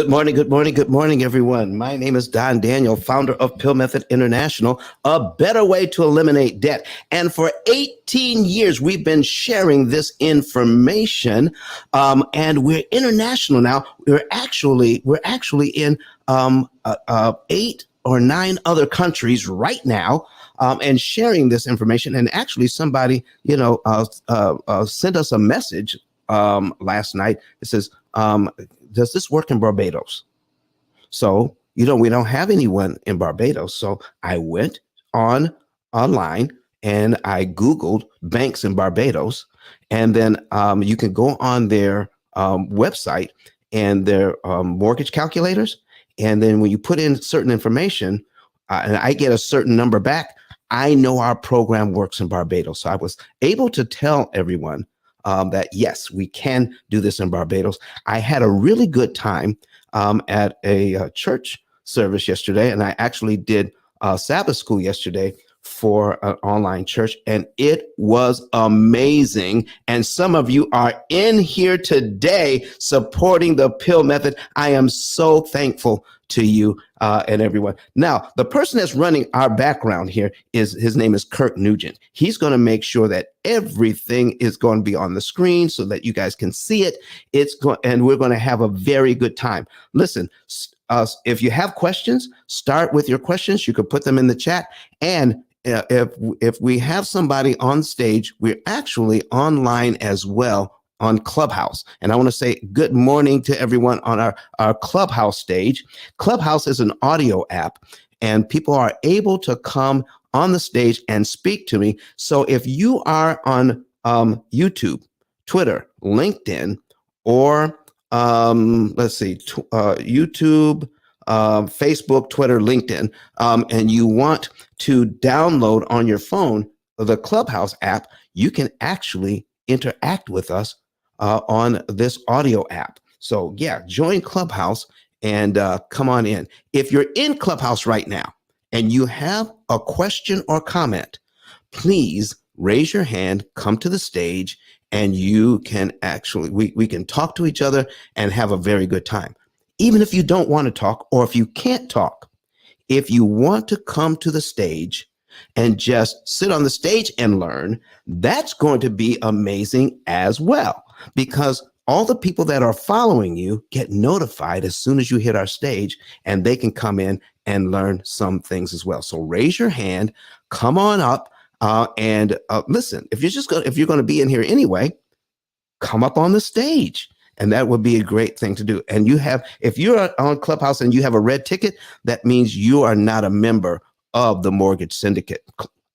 Good morning, good morning, good morning, everyone. My name is Don Daniel, founder of P.I.L.L Method International, a better way to eliminate debt. And for 18 years, we've been sharing this information, and we're international now. We're actually in 8 or 9 other countries right now. And sharing this information. And actually, somebody, sent us a message last night. It says, does this work in Barbados? So, we don't have anyone in Barbados. So I went online and I Googled banks in Barbados. And then you can go on their website and their mortgage calculators. And then when you put in certain information, and I get a certain number back, I know our program works in Barbados. So I was able to tell everyone that, yes, we can do this in Barbados. I had a really good time at a church service yesterday, and I actually did Sabbath school yesterday for an online church, and it was amazing. And some of you are in here today supporting the P.I.L.L Method. I am so thankful to you and everyone. Now, the person that's running our background here his name is Kirk Nugent. He's going to make sure that everything is going to be on the screen so that you guys can see it. And we're going to have a very good time. Listen, if you have questions, start with your questions. You could put them in the chat. And if we have somebody on stage, we're actually online as well on Clubhouse. And I want to say good morning to everyone on our Clubhouse stage. Clubhouse is an audio app, and people are able to come on the stage and speak to me. So if you are on YouTube, Twitter, LinkedIn, or YouTube, Facebook, Twitter, LinkedIn, and you want to download on your phone the Clubhouse app, you can actually interact with us on this audio app. So yeah, join Clubhouse and come on in. If you're in Clubhouse right now and you have a question or comment, please raise your hand, come to the stage, and you can actually, we can talk to each other and have a very good time. Even if you don't want to talk, or if you can't talk, if you want to come to the stage and just sit on the stage and learn, that's going to be amazing as well, because all the people that are following you get notified as soon as you hit our stage, and they can come in and learn some things as well. So raise your hand, come on up, and listen. If you're going to be in here anyway, come up on the stage. And that would be a great thing to do. And if you're on Clubhouse and you have a red ticket, that means you are not a member of the Mortgage Syndicate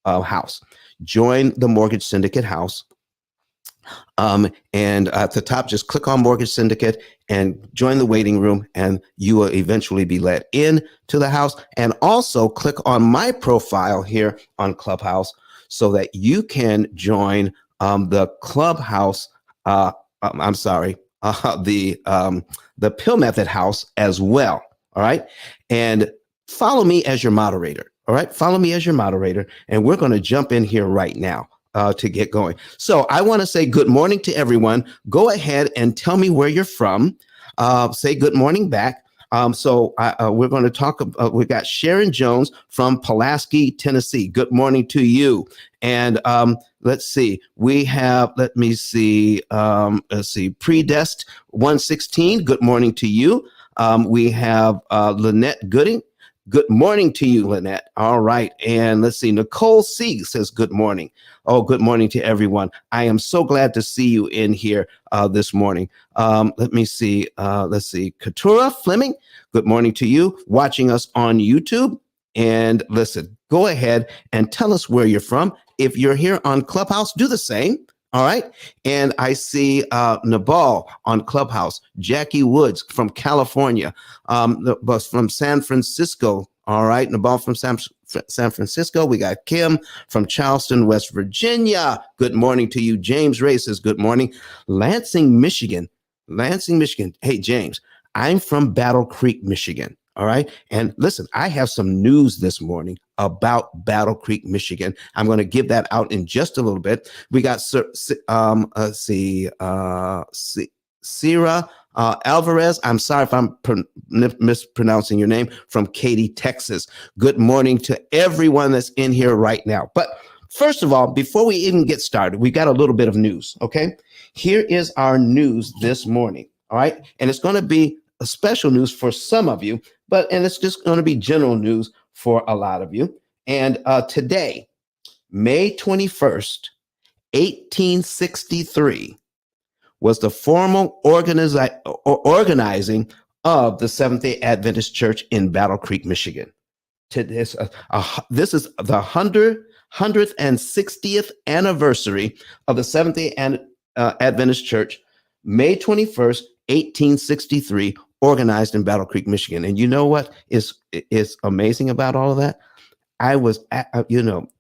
house. Join the Mortgage Syndicate house. And at the top, just click on Mortgage Syndicate and join the waiting room, and you will eventually be let in to the house. And also click on my profile here on Clubhouse so that you can join the Clubhouse. The P.I.L.L Method house as well. All right. And follow me as your moderator. All right. Follow me as your moderator. And we're going to jump in here right now to get going. So I want to say good morning to everyone. Go ahead and tell me where you're from. Say good morning back. We're going to talk. We got Sharon Jones from Pulaski, Tennessee. Good morning to you. And let's see. We have. Predest 116. Good morning to you. We have Lynette Gooding. Good morning to you, Lynette. All right. And let's see. Nicole C says good morning. Oh, good morning to everyone. I am so glad to see you in here this morning. Let's see. Katura Fleming, good morning to you, watching us on YouTube. And listen, go ahead and tell us where you're from. If you're here on Clubhouse, do the same. All right. And I see Nabal on Clubhouse, Jackie Woods from California, from San Francisco. All right. Nabal from San Francisco. We got Kim from Charleston, West Virginia. Good morning to you. James Ray says good morning. Lansing, Michigan. Hey, James, I'm from Battle Creek, Michigan. All right. And listen, I have some news this morning about Battle Creek, Michigan. I'm going to give that out in just a little bit. We got Sierra Alvarez, I'm sorry if I'm mispronouncing your name, from Katy, Texas. Good morning to everyone that's in here right now. But first of all, before we even get started, we got a little bit of news, okay? Here is our news this morning, all right? And it's going to be a special news for some of you, and it's just going to be general news for a lot of you. And today, May 21st, 1863, was the formal organizing of the Seventh-day Adventist Church in Battle Creek, Michigan. This is the 160th anniversary of the Seventh-day Adventist Church, May 21st, 1863, organized in Battle Creek, Michigan. And you know what is amazing about all of that?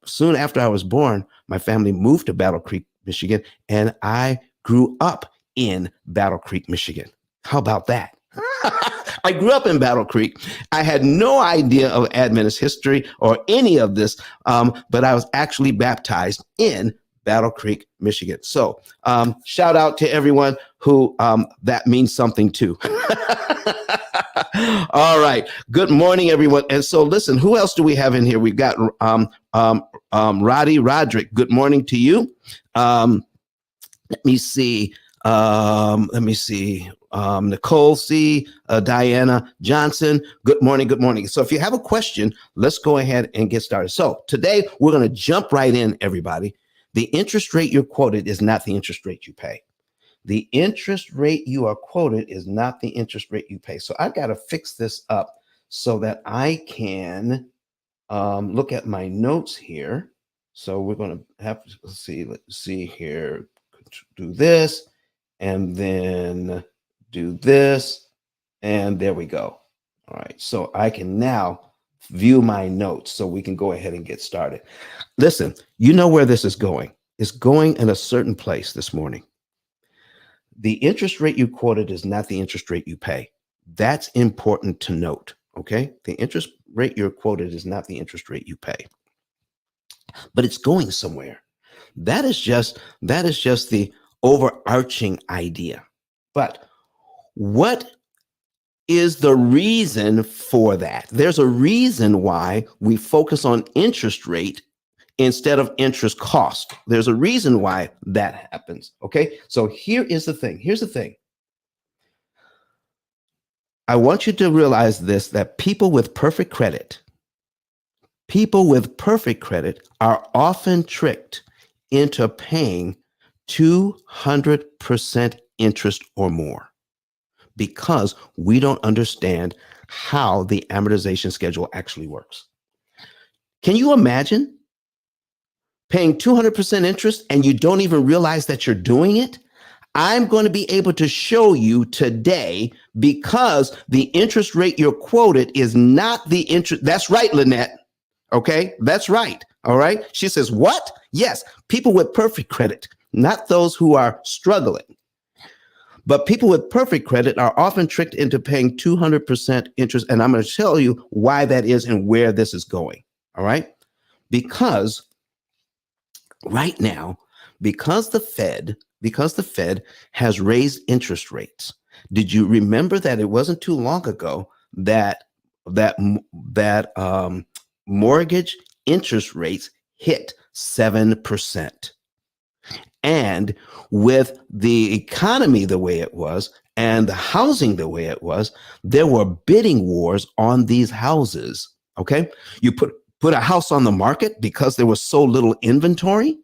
Soon after I was born, my family moved to Battle Creek, Michigan, and I grew up in Battle Creek, Michigan. How about that? I grew up in Battle Creek. I had no idea of Adventist history or any of this, but I was actually baptized in Battle Creek, Michigan. So shout out to everyone who that means something to. All right. Good morning, everyone. And so listen, who else do we have in here? We've got Roderick. Good morning to you. Let me see. Nicole C. Diana Johnson. Good morning. Good morning. So if you have a question, let's go ahead and get started. So today we're going to jump right in, everybody. The interest rate you're quoted is not the interest rate you pay. The interest rate you are quoted is not the interest rate you pay. So I've got to fix this up so that I can look at my notes here. So we're going to have to see, let's see here, do this, and then do this, and there we go. All right, so I can now view my notes so we can go ahead and get started. Listen, you know where this is going. It's going in a certain place this morning. The interest rate you quoted is not the interest rate you pay. That's important to note, okay? The interest rate you're quoted is not the interest rate you pay, but it's going somewhere. That is just the overarching idea. But what is the reason for that? There's a reason why we focus on interest rate instead of interest cost. There's a reason why that happens. Okay. So here is the thing. Here's the thing. I want you to realize this, that people with perfect credit are often tricked into paying 200% interest or more because we don't understand how the amortization schedule actually works. Can you imagine paying 200% interest and you don't even realize that you're doing it? I'm going to be able to show you today because the interest rate you're quoted is not the interest. That's right, Lynette. Okay, that's right. All right. She says, what? Yes, people with perfect credit, not those who are struggling. But people with perfect credit are often tricked into paying 200% interest. And I'm going to tell you why that is and where this is going. All right. Because right now, because the Fed has raised interest rates. Did you remember that it wasn't too long ago that mortgage interest rates hit 7%? And with the economy the way it was and the housing the way it was, there were bidding wars on these houses. Okay, you put a house on the market because there was so little inventory.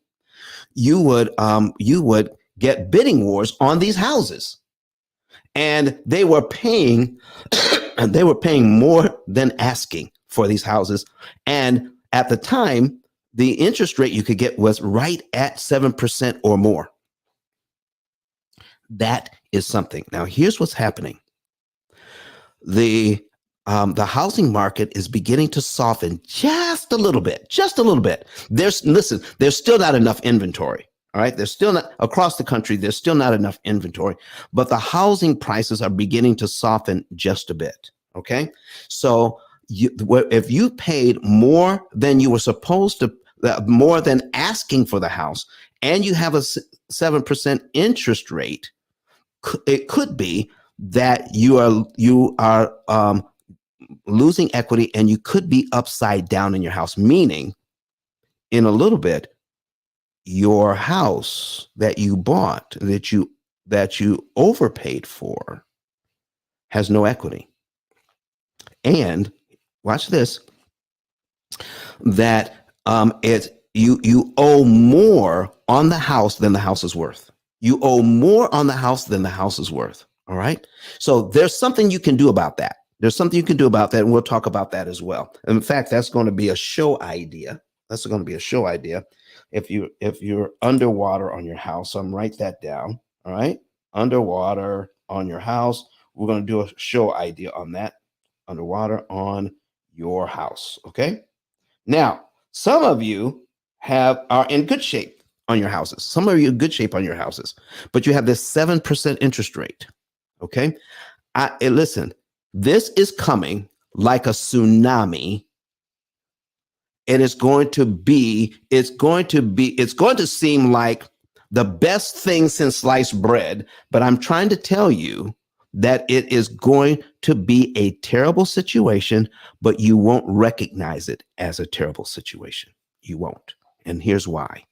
You would get bidding wars on these houses, and they were paying more than asking for these houses. And at the time, the interest rate you could get was right at 7% or more. That is something. Now, here's what's happening. The housing market is beginning to soften just a little bit. There's still not enough inventory. All right. There's still not across the country. There's still not enough inventory, but the housing prices are beginning to soften just a bit. Okay. So if you paid more than you were supposed to, more than asking for the house, and you have a 7% interest rate, it could be that you are losing equity, and you could be upside down in your house, meaning in a little bit, your house that you bought, that you overpaid for, has no equity. And watch this, that you owe more on the house than the house is worth. You owe more on the house than the house is worth. All right. So there's something you can do about that. There's something you can do about that, and we'll talk about that as well. In fact, that's going to be a show idea. That's going to be a show idea. If you're underwater on your house, write that down. All right. Underwater on your house. We're going to do a show idea on that. Underwater on your house. Okay. Now, some of you are in good shape on your houses. Some of you are in good shape on your houses, but you have this 7% interest rate. Okay. Listen, this is coming like a tsunami. And it's going to seem like the best thing since sliced bread. But I'm trying to tell you that it is going to be a terrible situation, but you won't recognize it as a terrible situation. You won't. And here's why.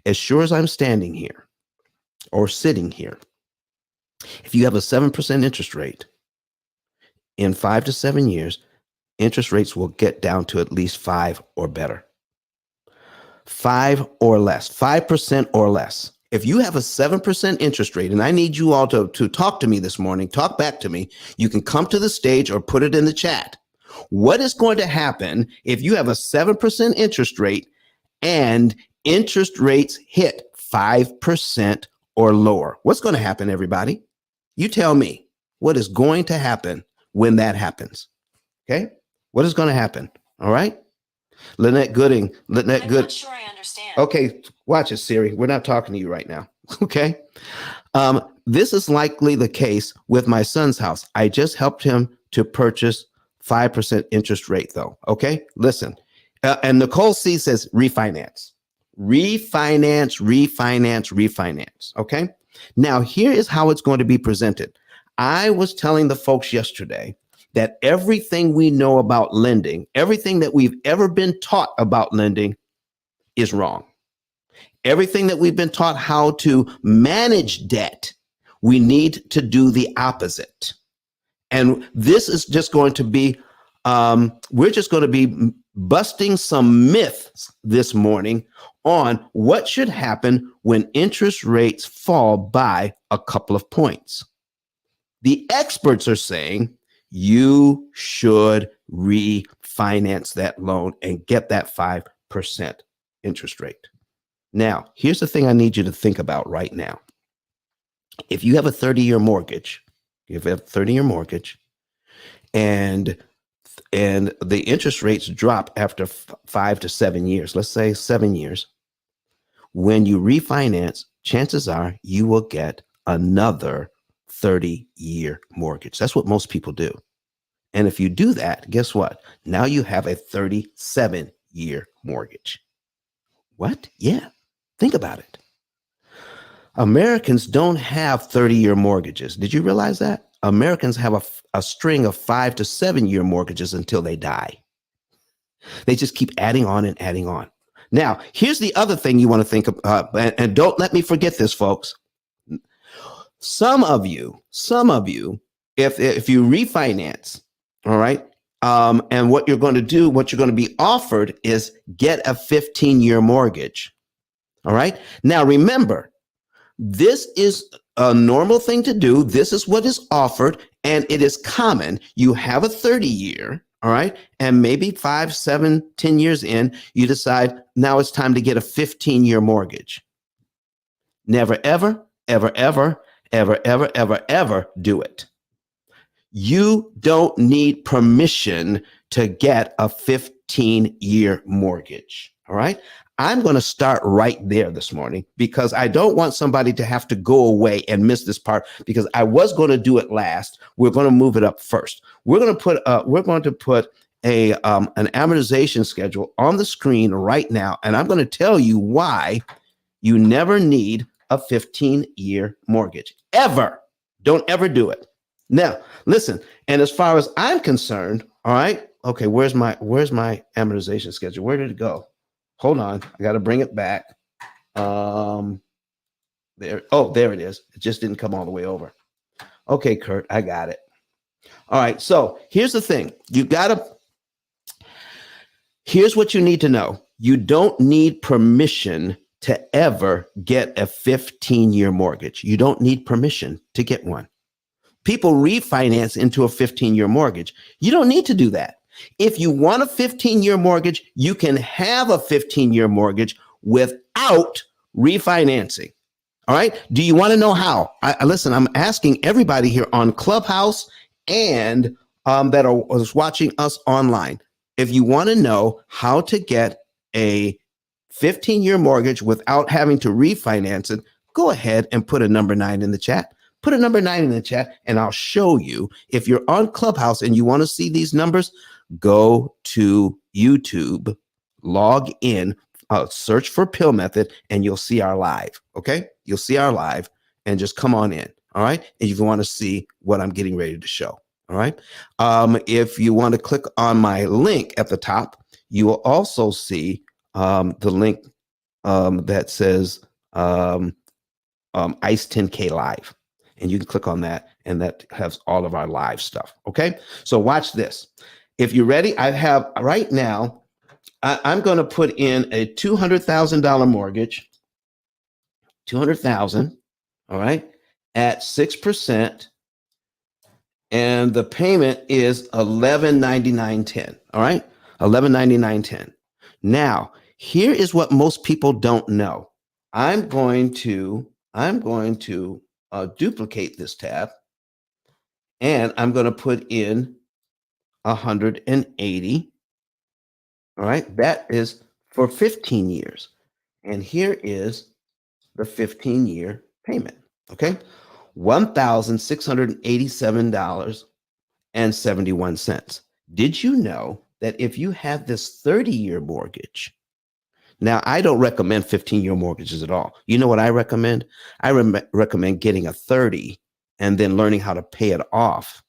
As sure as I'm standing here or sitting here, if you have a 7% interest rate, in 5 to 7 years, interest rates will get down to at least 5 or better. 5 or less, 5% or less. If you have a 7% interest rate, and I need you all to talk to me this morning, talk back to me, you can come to the stage or put it in the chat. What is going to happen if you have a 7% interest rate and interest rates hit 5% or lower? What's going to happen, everybody? You tell me what is going to happen when that happens. Okay? What is going to happen? All right? Lynette Gooding. I'm not sure I understand. Okay, watch it, Siri. We're not talking to you right now. Okay? This is likely the case with my son's house. I just helped him to purchase 5% interest rate, though. Okay? Listen. And Nicole C says refinance. Refinance, refinance, refinance. Okay? Now, here is how it's going to be presented. I was telling the folks yesterday that everything we know about lending, everything that we've ever been taught about lending is wrong. Everything that we've been taught how to manage debt, we need to do the opposite. And this is just going to be, we're just going to be busting some myths this morning on what should happen when interest rates fall by a couple of points. The experts are saying you should refinance that loan and get that 5% interest rate. Now, here's the thing I need you to think about right now. If you have a 30-year mortgage, and the interest rates drop after 5 to 7 years, let's say 7 years, when you refinance, chances are you will get another 30-year mortgage. That's what most people do. And if you do that, guess what? Now you have a 37-year mortgage. What? Yeah. Think about it. Americans don't have 30-year mortgages. Did you realize that? Americans have a string of 5 to 7 year mortgages until they die. They just keep adding on and adding on. Now, here's the other thing you want to think of, and don't let me forget this, folks. Some of you, if you refinance, all right, and what you're going to do, what you're going to be offered is get a 15-year mortgage. All right. Now, remember, this is a normal thing to do. This is what is offered, and it is common. You have a 30-year, all right, and maybe 5, 7, 10 years in, you decide now it's time to get a 15-year mortgage. Never, ever, ever, ever, ever, ever, ever, ever do it. You don't need permission to get a 15-year mortgage. All right. I'm going to start right there this morning because I don't want somebody to have to go away and miss this part because I was going to do it last. We're going to move it up first. We're going to put an amortization schedule on the screen right now. And I'm going to tell you why you never need a 15-year mortgage ever. Don't ever do it. Now, listen, and as far as I'm concerned, all right, okay, where's my amortization schedule? Where did it go? Hold on, I got to bring it back. Um, there it is. It just didn't come all the way over. Okay, Kurt, I got it. All right, so here's the thing. Here's what you need to know. You don't need permission to ever get a 15-year mortgage. You don't need permission to get one. People refinance into a 15-year mortgage. You don't need to do that. If you want a 15-year mortgage, you can have a 15-year mortgage without refinancing. All right. Do you want to know how? Listen, I'm asking everybody here on Clubhouse and that was watching us online. If you want to know how to get a 15-year mortgage without having to refinance it, go ahead and put a number 9 in the chat. Put a number 9 in the chat and I'll show you. If you're on Clubhouse and you want to see these numbers, go to YouTube, log in, search for P.I.L.L Method, and you'll see our live. Okay. You'll see our live and just come on in. All right. And if you want to see what I'm getting ready to show. All right. If you want to click on my link at the top, you will also see the link that says ICE 10K Live. And you can click on that, and that has all of our live stuff. Okay. So watch this. If you're ready, I have right now, I'm going to put in a $200,000 mortgage, 200,000. All right. At 6%. And the payment is $11.99.10. All right. $11.99.10. Now, here is what most people don't know. I'm going to duplicate this tab, and I'm going to put in 180. All right. That is for 15 years. And here is the 15-year payment. Okay. $1,687.71. Did you know that if you have this 30-year mortgage, now I don't recommend 15-year mortgages at all. You know what I recommend? I recommend getting a 30 and then learning how to pay it off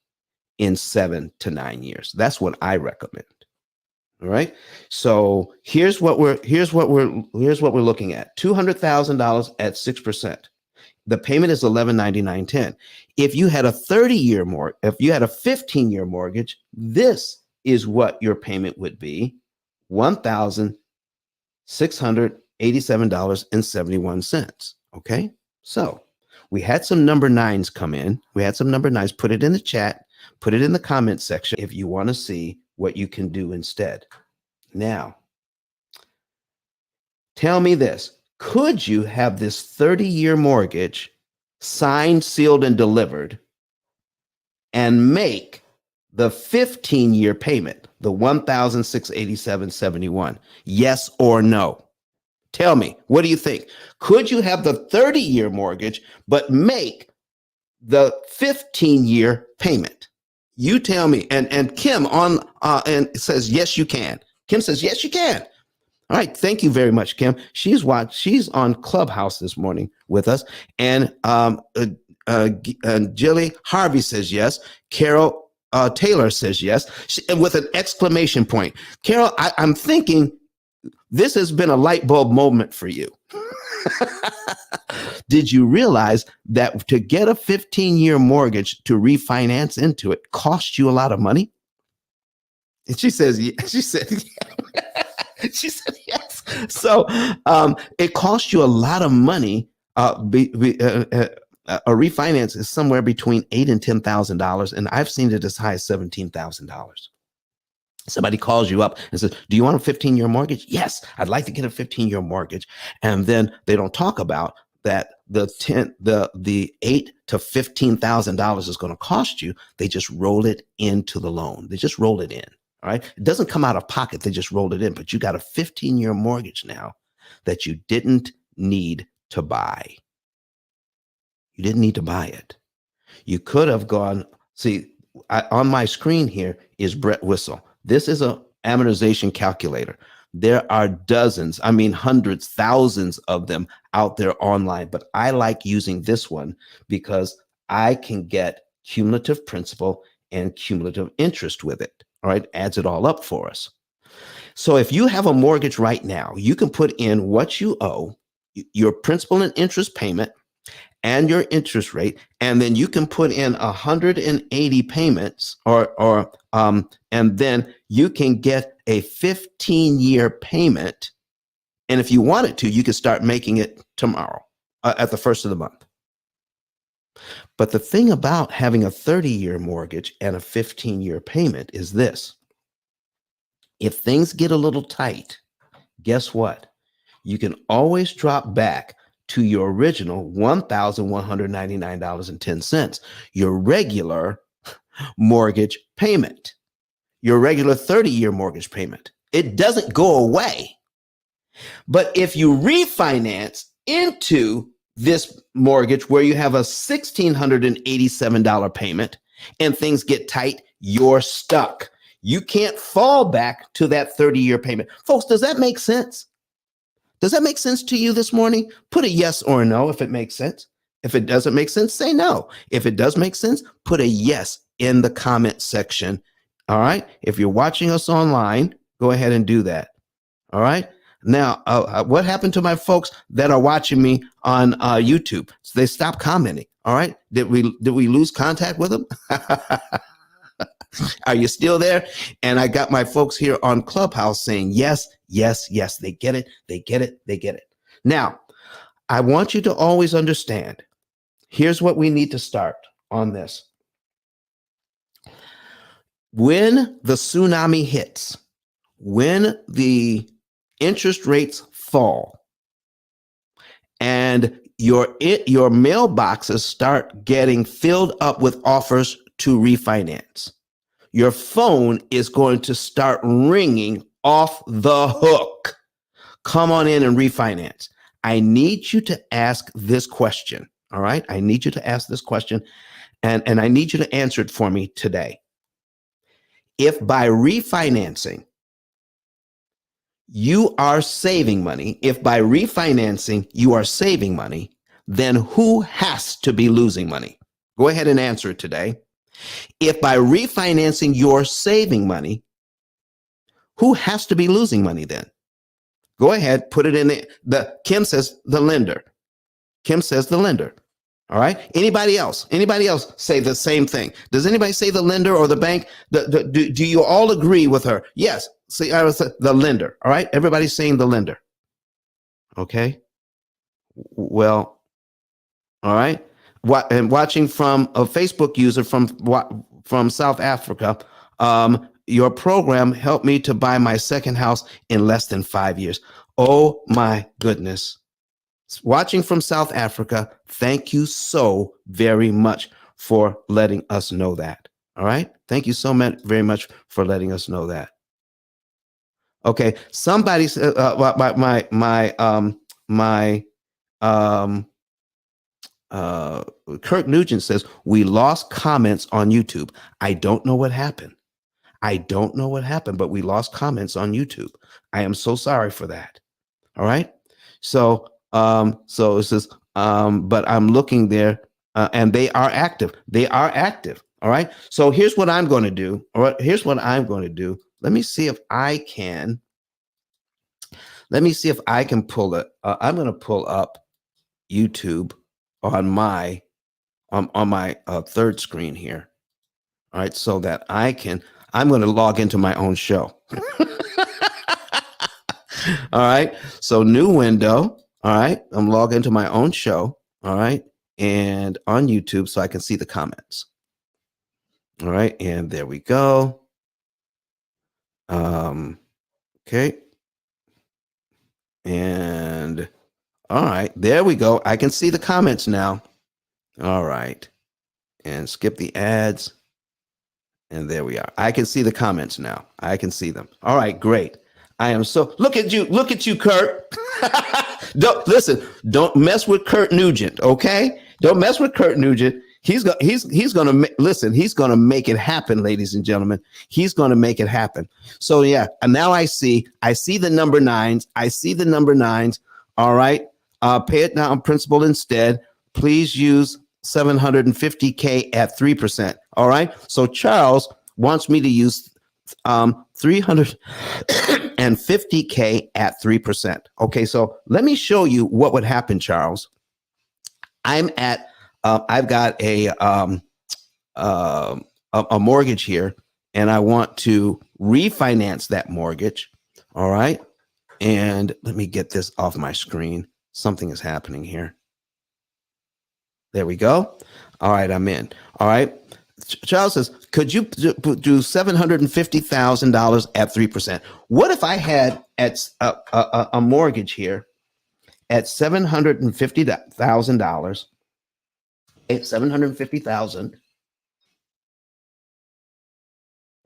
in 7 to 9 years. That's what I recommend. All right. So here's what we're looking at. $200,000 at 6%. The payment is $11.99.10. If you had a 30-year mortgage, if you had a 15-year mortgage, this is what your payment would be: $1,687.71. Okay. So we had some number 9s come in. We had some number 9s. Put it in the chat. Put it in the comment section if you want to see what you can do instead. Now, tell me this. Could you have this 30-year mortgage signed, sealed, and delivered and make the 15-year payment, the $1,687.71? Yes or no? Tell me, what do you think? Could you have the 30-year mortgage but make the 15-year payment? You tell me. And Kim on and says yes, you can. Kim says yes, you can. All right, thank you very much, Kim. She's on Clubhouse this morning with us, and Jilly Harvey says yes. Carol Taylor says yes, with an exclamation point. Carol, I'm thinking this has been a light bulb moment for you. Did you realize that to get a 15-year mortgage to refinance into it costs you a lot of money? And she says, she said, she said yes. So it costs you a lot of money. A refinance is somewhere between $8,000 and $10,000, and I've seen it as high as $17,000. Somebody calls you up and says, do you want a 15-year mortgage? Yes, I'd like to get a 15-year mortgage. And then they don't talk about that the $8,000 to $15,000 is going to cost you. They just roll it into the loan. They just roll it in. All right. It doesn't come out of pocket. They just rolled it in. But you got a 15-year mortgage now that you didn't need to buy. You didn't need to buy it. You could have gone. See, on my screen here is Brett Whistle. This is an amortization calculator. There are dozens, I mean, hundreds, thousands of them out there online. But I like using this one because I can get cumulative principal and cumulative interest with it. All right, adds it all up for us. So if you have a mortgage right now, you can put in what you owe, your principal and interest payment, and your interest rate, and then you can put in 180 payments, and then you can get a 15-year payment. And if you wanted to, you could start making it tomorrow at the first of the month. But the thing about having a 30-year mortgage and a 15-year payment is this. If things get a little tight, guess what? You can always drop back to your original $1,199.10, your regular mortgage payment, your regular 30-year mortgage payment. It doesn't go away. But if you refinance into this mortgage where you have a $1,687 payment and things get tight, you're stuck. You can't fall back to that 30-year payment. Folks, does that make sense? Does that make sense to you this morning? Put a yes or a no if it makes sense. If it doesn't make sense, say no. If it does make sense, put a yes in the comment section. All right. If you're watching us online, go ahead and do that. All right. Now, what happened to my folks that are watching me on YouTube? So they stopped commenting. All right. Did we lose contact with them? Are you still there? And I got my folks here on Clubhouse saying, yes, yes, yes. They get it. They get it. They get it. Now, I want you to always understand. Here's what we need to start on this. When the tsunami hits, when the interest rates fall, and your mailboxes start getting filled up with offers to refinance, your phone is going to start ringing off the hook. Come on in and refinance. I need you to ask this question. All right. I need you to ask this question, and I need you to answer it for me today. If by refinancing you are saving money, if by refinancing you are saving money, then who has to be losing money? Go ahead and answer it today. If by refinancing you're saving money, who has to be losing money then? Go ahead, put it in Kim says the lender. Kim says the lender. All right. Anybody else? Anybody else say the same thing? Does anybody say the lender or the bank? Do you all agree with her? Yes. See, I was the lender. All right. Everybody's saying the lender. Okay. Well, all right. And watching from a Facebook user from South Africa, your program helped me to buy my second house in less than 5 years. Oh my goodness. Watching from South Africa, thank you so very much for letting us know that. All right. Thank you so much, very much for letting us know that. Okay. Somebody said, Kirk Nugent says, we lost comments on YouTube. I don't know what happened. But we lost comments on YouTube. I am so sorry for that. All right. So it says, but I'm looking there, and they are active. All right. So here's what I'm going to do. Let me see if I can pull it. I'm going to pull up YouTube on my third screen here. All right. So that I'm going to log into my own show. All right. So new window. All right. I'm logged into my own show. All right. And on YouTube so I can see the comments. All right. And there we go. Okay. And all right. There we go. I can see the comments now. All right. And skip the ads. And there we are. I can see the comments now. I can see them. All right. Great. I am so look at you, Kurt. Don't mess with Kurt Nugent, okay? Don't mess with Kurt Nugent. He's gonna make it happen, ladies and gentlemen. He's gonna make it happen. So yeah, and now I see the number nines. All right. Pay it down principal instead. Please use 750K at 3%. All right. So Charles wants me to use 350K at 3%. Okay. So let me show you what would happen, Charles. I've got uh, a mortgage here, and I want to refinance that mortgage. All right. And let me get this off my screen. Something is happening here. There we go. All right, I'm in. All right. Charles says, could you do $750,000 at 3%? What if I had a mortgage here at $750,000? It's 750,000.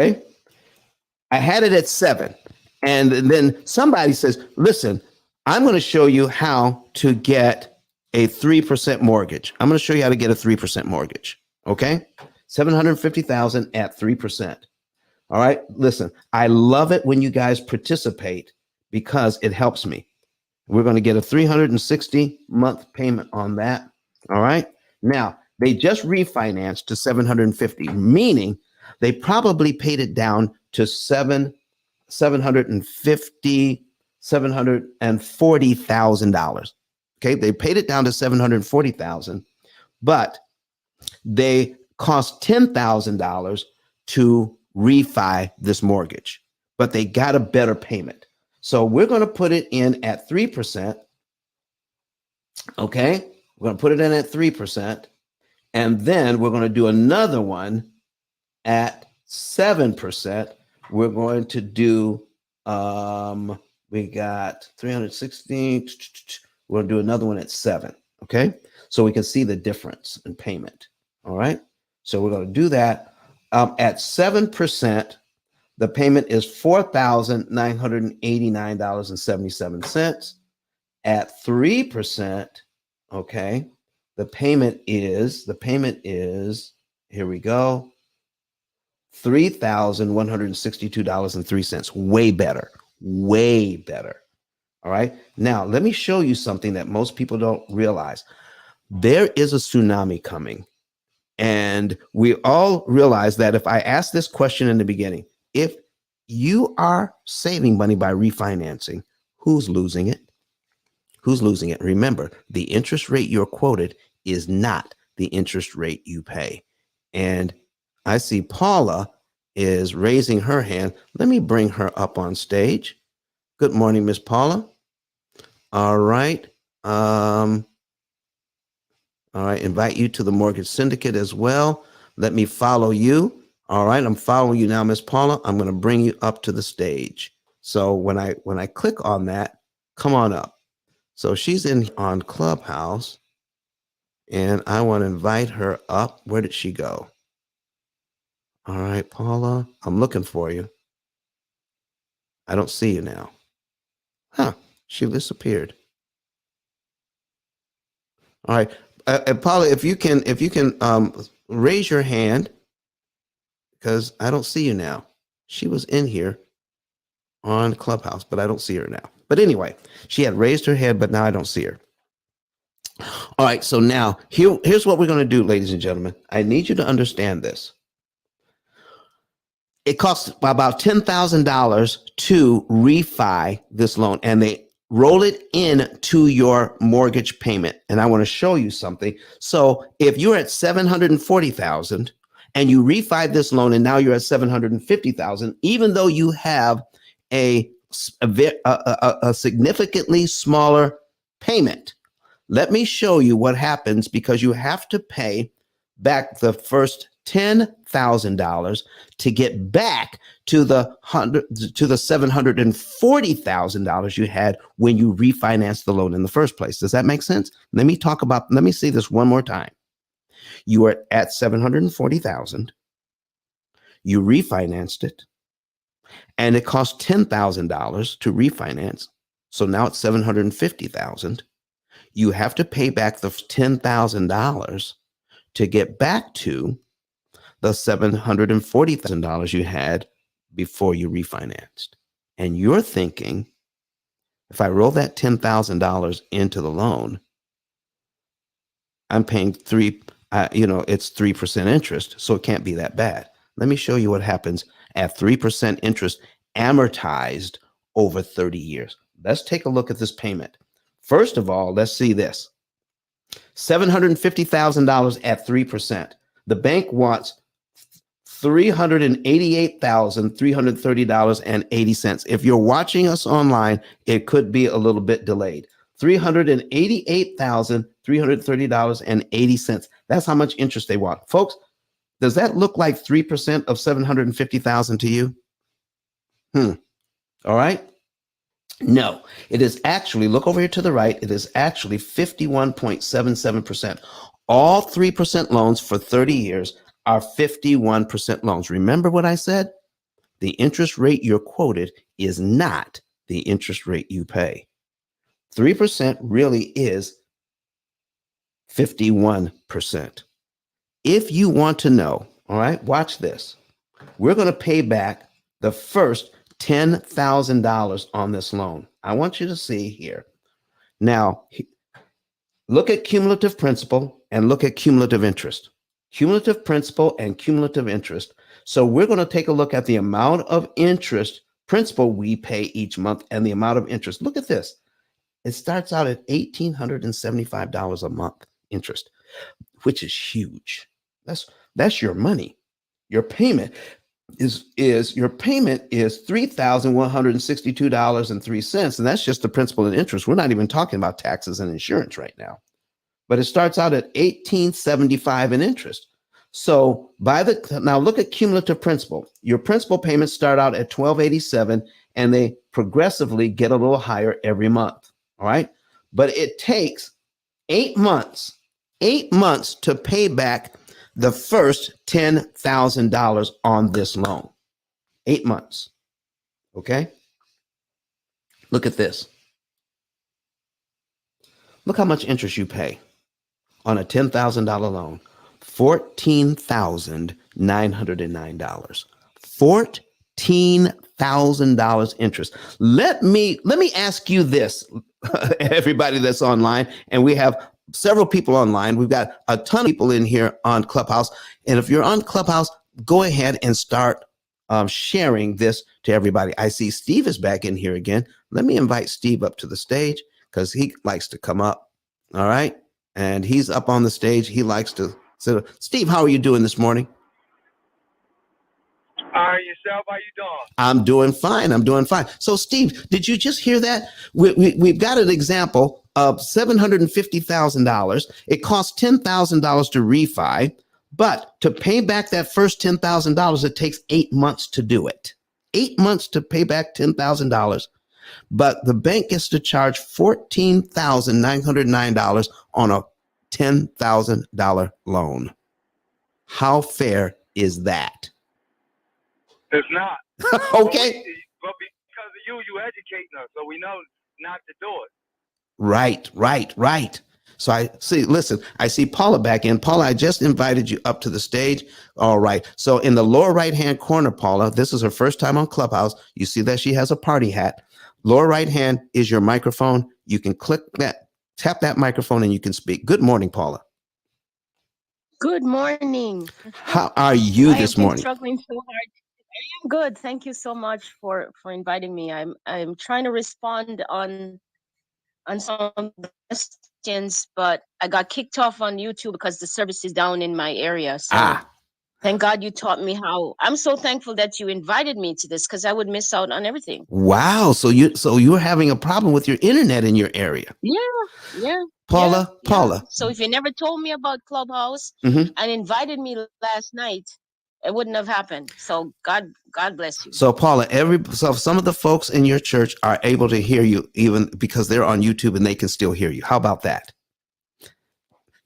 Okay. I had it at 7. And then somebody says, listen, I'm going to show you how to get a 3% mortgage. I'm going to show you how to get a 3% mortgage. Okay. 750,000 at 3%. All right. Listen, I love it when you guys participate because it helps me. We're going to get a 360-month payment on that. All right. Now, they just refinanced to 750, meaning they probably paid it down to $740,000. Okay, they paid it down to 740,000, but they cost $10,000 to refi this mortgage, but they got a better payment. So we're going to put it in at 3%. Okay, we're going to put it in at 3%, and then we're going to do another one at 7%. We're going to do we got 360. We're going to do another one at 7. Okay. So we can see the difference in payment. All right. So we're going to do that. At 7%, the payment is $4,989.77. At 3%, okay, the payment is, here we go, $3,162.03. Way better. Way better. All right. Now, let me show you something that most people don't realize. There is a tsunami coming. And we all realize that if I ask this question in the beginning, if you are saving money by refinancing, who's losing it? Who's losing it? Remember, the interest rate you're quoted is not the interest rate you pay. And I see Paula is raising her hand. Let me bring her up on stage. Good morning, Miss Paula. All right. All right. Invite you to the mortgage syndicate as well. Let me follow you. All right. I'm following you now, Miss Paula. I'm going to bring you up to the stage. So when I click on that, come on up. So she's in on Clubhouse, and I want to invite her up. Where did she go? All right, Paula, I'm looking for you. I don't see you now. Huh, she disappeared. All right, Paula, if you can raise your hand, because I don't see you now. She was in here on Clubhouse, but I don't see her now. But anyway, she had raised her head, but now I don't see her. All right, so now here's what we're going to do, ladies and gentlemen. I need you to understand this. It costs about $10,000 to refi this loan, and they roll it into your mortgage payment. And I want to show you something. So if you're at $740,000 and you refi this loan, and now you're at $750,000, even though you have a significantly smaller payment, let me show you what happens, because you have to pay back the first $10,000 to get back to the $740,000 you had when you refinanced the loan in the first place. Does that make sense? Let me see this one more time. You are at $740,000. You refinanced it, and it cost $10,000 to refinance. So now it's $750,000. You have to pay back the $10,000 to get back to the $740,000 you had before you refinanced. And you're thinking, if I roll that $10,000 into the loan, I'm paying it's 3% interest, so it can't be that bad. Let me show you what happens at 3% interest amortized over 30 years. Let's take a look at this payment. First of all, let's see this. $750,000 at 3%. The bank wants $388,330.80. If you're watching us online, it could be a little bit delayed. $388,330.80. That's how much interest they want. Folks, does that look like 3% of 750,000 to you? All right. No, it is actually, look over here to the right, it is actually 51.77%. All 3% loans for 30 years are 51% loans. Remember what I said? The interest rate you're quoted is not the interest rate you pay. 3% really is 51%. If you want to know, all right, watch this. We're going to pay back the first $10,000 on this loan. I want you to see here. Now, look at cumulative principal and look at cumulative interest. Cumulative principal and cumulative interest. So we're going to take a look at the amount of interest principal we pay each month and the amount of interest. Look at this. It starts out at $1,875 a month interest, which is huge. That's your money. Your payment is $3,162.03, and that's just the principal and interest. We're not even talking about taxes and insurance right now. But it starts out at $1,875 in interest. So now look at cumulative principal. Your principal payments start out at $1,287, and they progressively get a little higher every month. All right, but it takes 8 months to pay back the first $10,000 on this loan. 8 months. Okay. Look at this. Look how much interest you pay on a $10,000 loan. $14,909. $14,000 interest. Let me ask you this, everybody that's online, and we have several people online. We've got a ton of people in here on Clubhouse. And if you're on Clubhouse, go ahead and start sharing this to everybody. I see Steve is back in here again. Let me invite Steve up to the stage because he likes to come up. All right. And he's up on the stage. He likes to sit. Steve, how are you doing this morning? All right, yourself, how you doing? I'm doing fine. So, Steve, did you just hear that? We've got an example of $750,000. It costs $10,000 to refi, but to pay back that first $10,000, it takes 8 months to do it. 8 months to pay back $10,000. But the bank gets to charge $14,909 on a $10,000 loan. How fair is that? It's not. Okay. But because of you educating us, so we know not to do it. Right. So I see Paula back in. Paula, I just invited you up to the stage. All right. So in the lower right-hand corner, Paula, this is her first time on Clubhouse. You see that she has a party hat. Lower right hand is your microphone. You can tap that microphone and you can speak. Good morning, Paula. Good morning. How are you this morning? I've been struggling so hard. I am good. Thank you so much for inviting me. I'm trying to respond on some of the questions, but I got kicked off on YouTube because the service is down in my area. So thank God you taught me how. I'm so thankful that you invited me to this because I would miss out on everything. Wow. So you're having a problem with your internet in your area. Yeah. Paula. So if you never told me about Clubhouse and invited me last night, it wouldn't have happened. So God bless you. So Paula, so some of the folks in your church are able to hear you even because they're on YouTube and they can still hear you. How about that?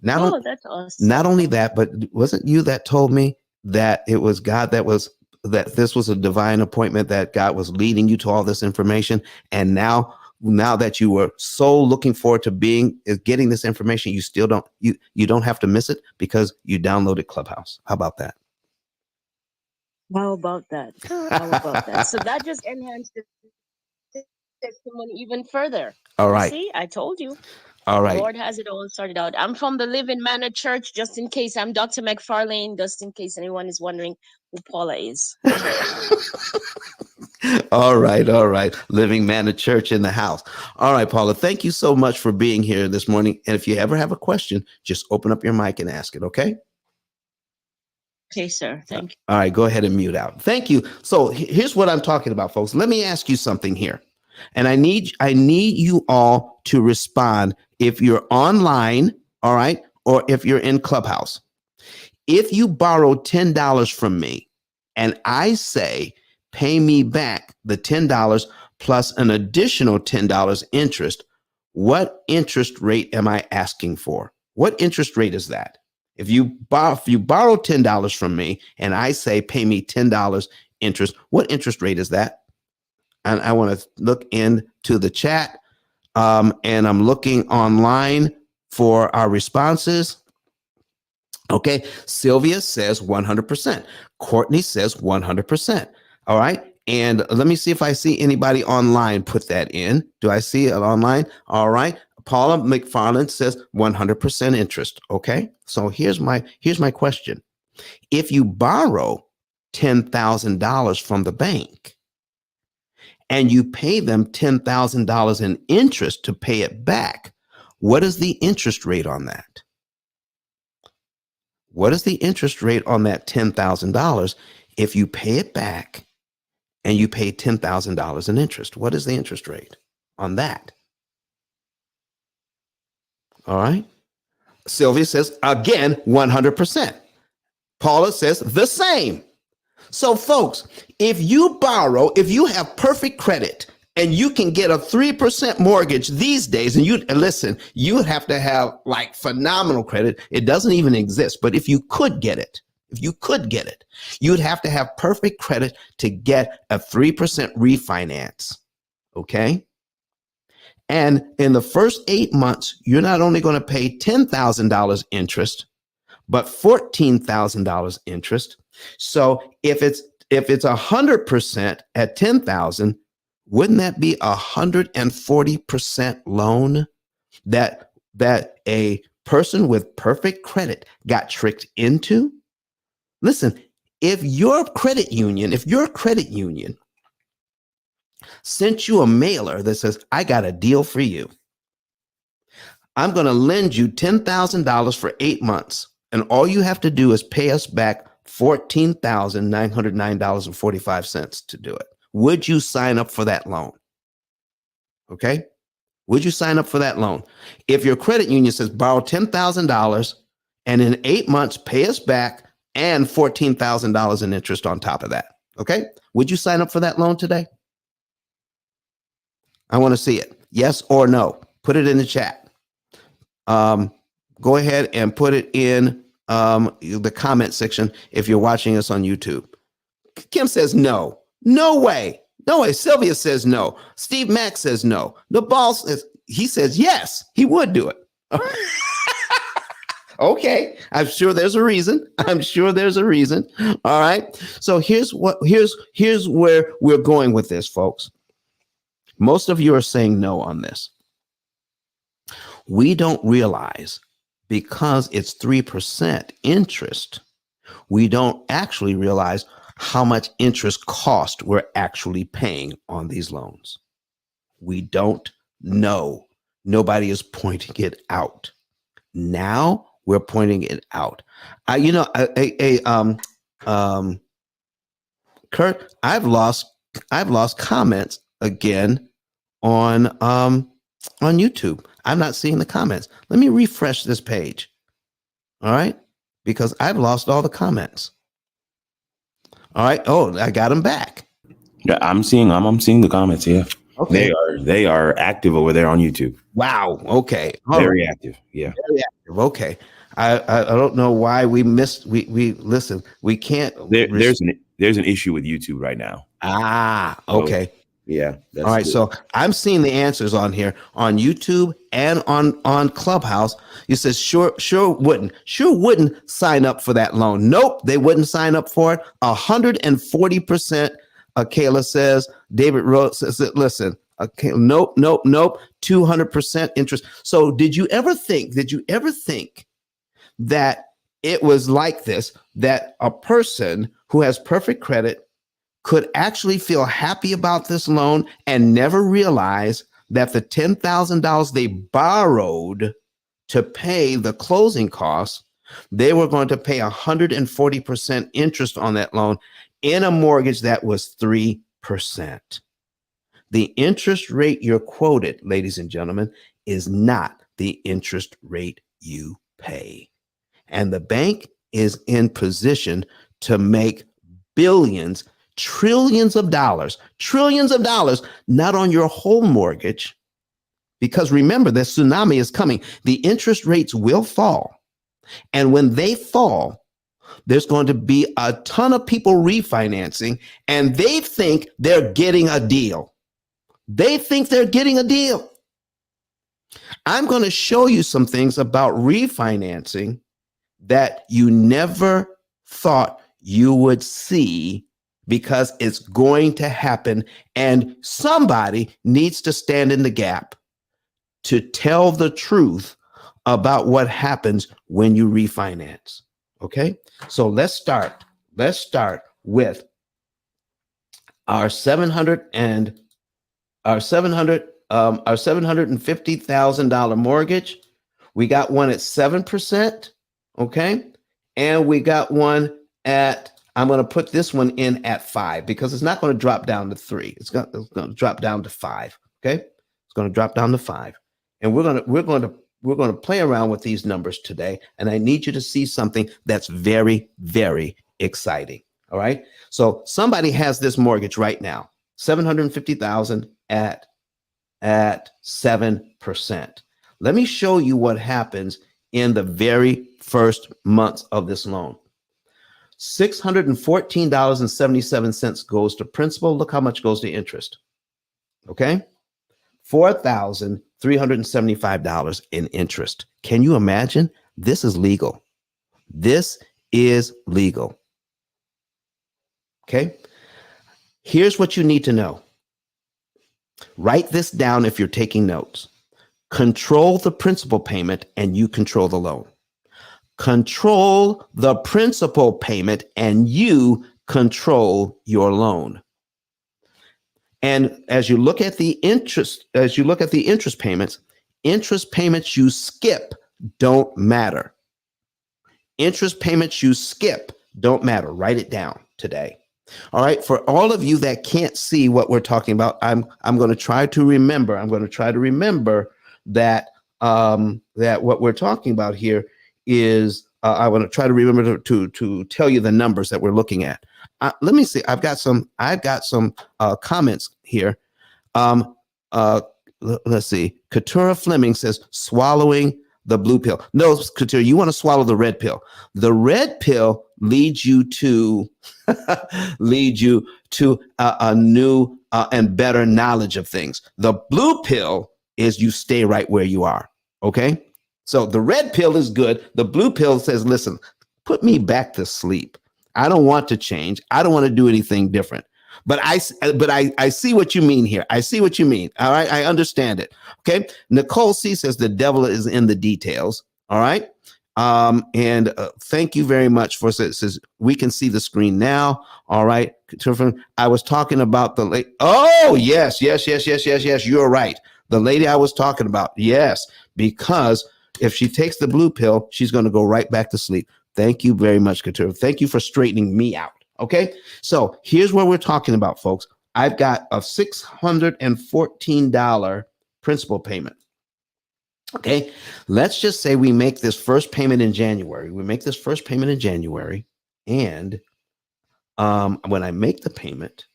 That's awesome. Not only that, but wasn't you that told me that it was God that this was a divine appointment, that God was leading you to all this information, and now that you were so looking forward to getting this information, you still don't have to miss it because you downloaded Clubhouse. How about that? How about that? So that just enhanced the testimony even further. All right. See, I told you. All The right. Lord has it all sorted out. I'm from the Living Manor Church, just in case. I'm Dr. McFarlane, just in case anyone is wondering who Paula is. All right. All right. Living Manna Church in the house. All right, Paula, thank you so much for being here this morning. And if you ever have a question, just open up your mic and ask it. Okay. Okay, sir. Thank you. All right. Go ahead and mute out. Thank you. So here's what I'm talking about, folks. Let me ask you something here. And I need you all to respond if you're online, all right, or if you're in Clubhouse. If you borrow $10 from me and I say, pay me back the $10 plus an additional $10 interest, what interest rate am I asking for? What interest rate is that? If you borrow $10 from me and I say, pay me $10 interest, what interest rate is that? And I want to look into the chat, and I'm looking online for our responses. Okay, Sylvia says 100%. Courtney says 100%. All right, and let me see if I see anybody online put that in. Do I see it online? All right, Paula McFarland says 100% interest. Okay, so here's my question. If you borrow $10,000 from the bank and you pay them $10,000 in interest to pay it back, what is the interest rate on that? What is the interest rate on that $10,000 if you pay it back and you pay $10,000 in interest? What is the interest rate on that? All right. Sylvia says, again, 100%. Paula says the same. So, folks, if you have perfect credit and you can get a 3% mortgage these days, and you would have to have like phenomenal credit. It doesn't even exist. But if you could get it, you'd have to have perfect credit to get a 3% refinance. Okay. And in the first 8 months, you're not only going to pay $10,000 interest, but $14,000 interest. So if it's 100% at 10,000, wouldn't that be 140% loan that a person with perfect credit got tricked into? Listen, if your credit union sent you a mailer that says, I got a deal for you. I'm going to lend you $10,000 for 8 months. And all you have to do is pay us back $14,909.45 to do it. Would you sign up for that loan? Okay. Would you sign up for that loan? If your credit union says borrow $10,000 and in 8 months pay us back and $14,000 in interest on top of that. Okay. Would you sign up for that loan today? I want to see it. Yes or no. Put it in the chat. Go ahead and put it in the comment section if you're watching us on YouTube. Kim says no. No way. No way. Sylvia says no. Steve Mack says no. The boss says yes, he would do it. Okay. I'm sure there's a reason. All right. So here's where we're going with this, folks. Most of you are saying no on this. We don't realize, because it's 3% interest, we don't actually realize how much interest cost we're actually paying on these loans. We don't know. Nobody is pointing it out. Now we're pointing it out. Kurt, I've lost comments again on YouTube. I'm not seeing the comments. Let me refresh this page. All right, because I've lost all the comments. All right. Oh, I got them back. Yeah, I'm seeing the comments. Yeah. Okay. They are active over there on YouTube. Wow. Okay. Very active. Yeah. Very active. Okay. I don't know why we missed. We listen. We can't. There's an issue with YouTube right now. Okay. So, yeah. All right. So I'm seeing the answers on here on YouTube and on Clubhouse. You says sure wouldn't sign up for that loan. Nope, they wouldn't sign up for it. 140%. Kayla says. David Rose says, listen, Okay, nope, nope, nope. 200% interest. So did you ever think that it was like this, that a person who has perfect credit could actually feel happy about this loan and never realize that the $10,000 they borrowed to pay the closing costs, they were going to pay 140% interest on that loan in a mortgage that was 3%. The interest rate you're quoted, ladies and gentlemen, is not the interest rate you pay. And the bank is in position to make billions, trillions of dollars, not on your whole mortgage. Because remember, the tsunami is coming. The interest rates will fall. And when they fall, there's going to be a ton of people refinancing, and they think they're getting a deal. I'm going to show you some things about refinancing that you never thought you would see, because it's going to happen. And somebody needs to stand in the gap to tell the truth about what happens when you refinance. Okay, so let's start with our $750,000 mortgage. We got one at 7%. Okay, and we got one at, I'm going to put this one in at 5, because it's not going to drop down to 3. It's going to drop down to 5. Okay, it's going to drop down to 5, and we're going to play around with these numbers today. And I need you to see something that's very, very exciting. All right. So somebody has this mortgage right now, 750,000 at 7%. Let me show you what happens in the very first months of this loan. $614.77 goes to principal. Look how much goes to interest. Okay. $4,375 in interest. Can you imagine? This is legal. This is legal. Okay. Here's what you need to know. Write this down if you're taking notes. Control the principal payment and you control the loan. Control the principal payment and you control your loan. And as you look at the interest payments you skip don't matter. Interest payments you skip don't matter. Write it down today. All right. For all of you that can't see what we're talking about, I'm going to try to remember. That that what we're talking about here is I want to try to remember to tell you the numbers that we're looking at. Let me see. I've got some comments here. Let's see. Katura Fleming says swallowing the blue pill. No, Katura, you want to swallow the red pill. The red pill leads you to a new and better knowledge of things. The blue pill is you stay right where you are. Okay. So the red pill is good. The blue pill says, listen, put me back to sleep. I don't want to change. I don't want to do anything different. But I see what you mean here. I see what you mean. All right. I understand it. Okay. Nicole C says the devil is in the details. All right. And thank you very much for says we can see the screen now. All right. I was talking about the late. Oh, yes. You're right. The lady I was talking about. Yes. Because if she takes the blue pill, she's going to go right back to sleep. Thank you very much, Katura. Thank you for straightening me out. Okay. So here's what we're talking about, folks. I've got a $614 principal payment. Okay. Let's just say we make this first payment in January. And when I make the payment,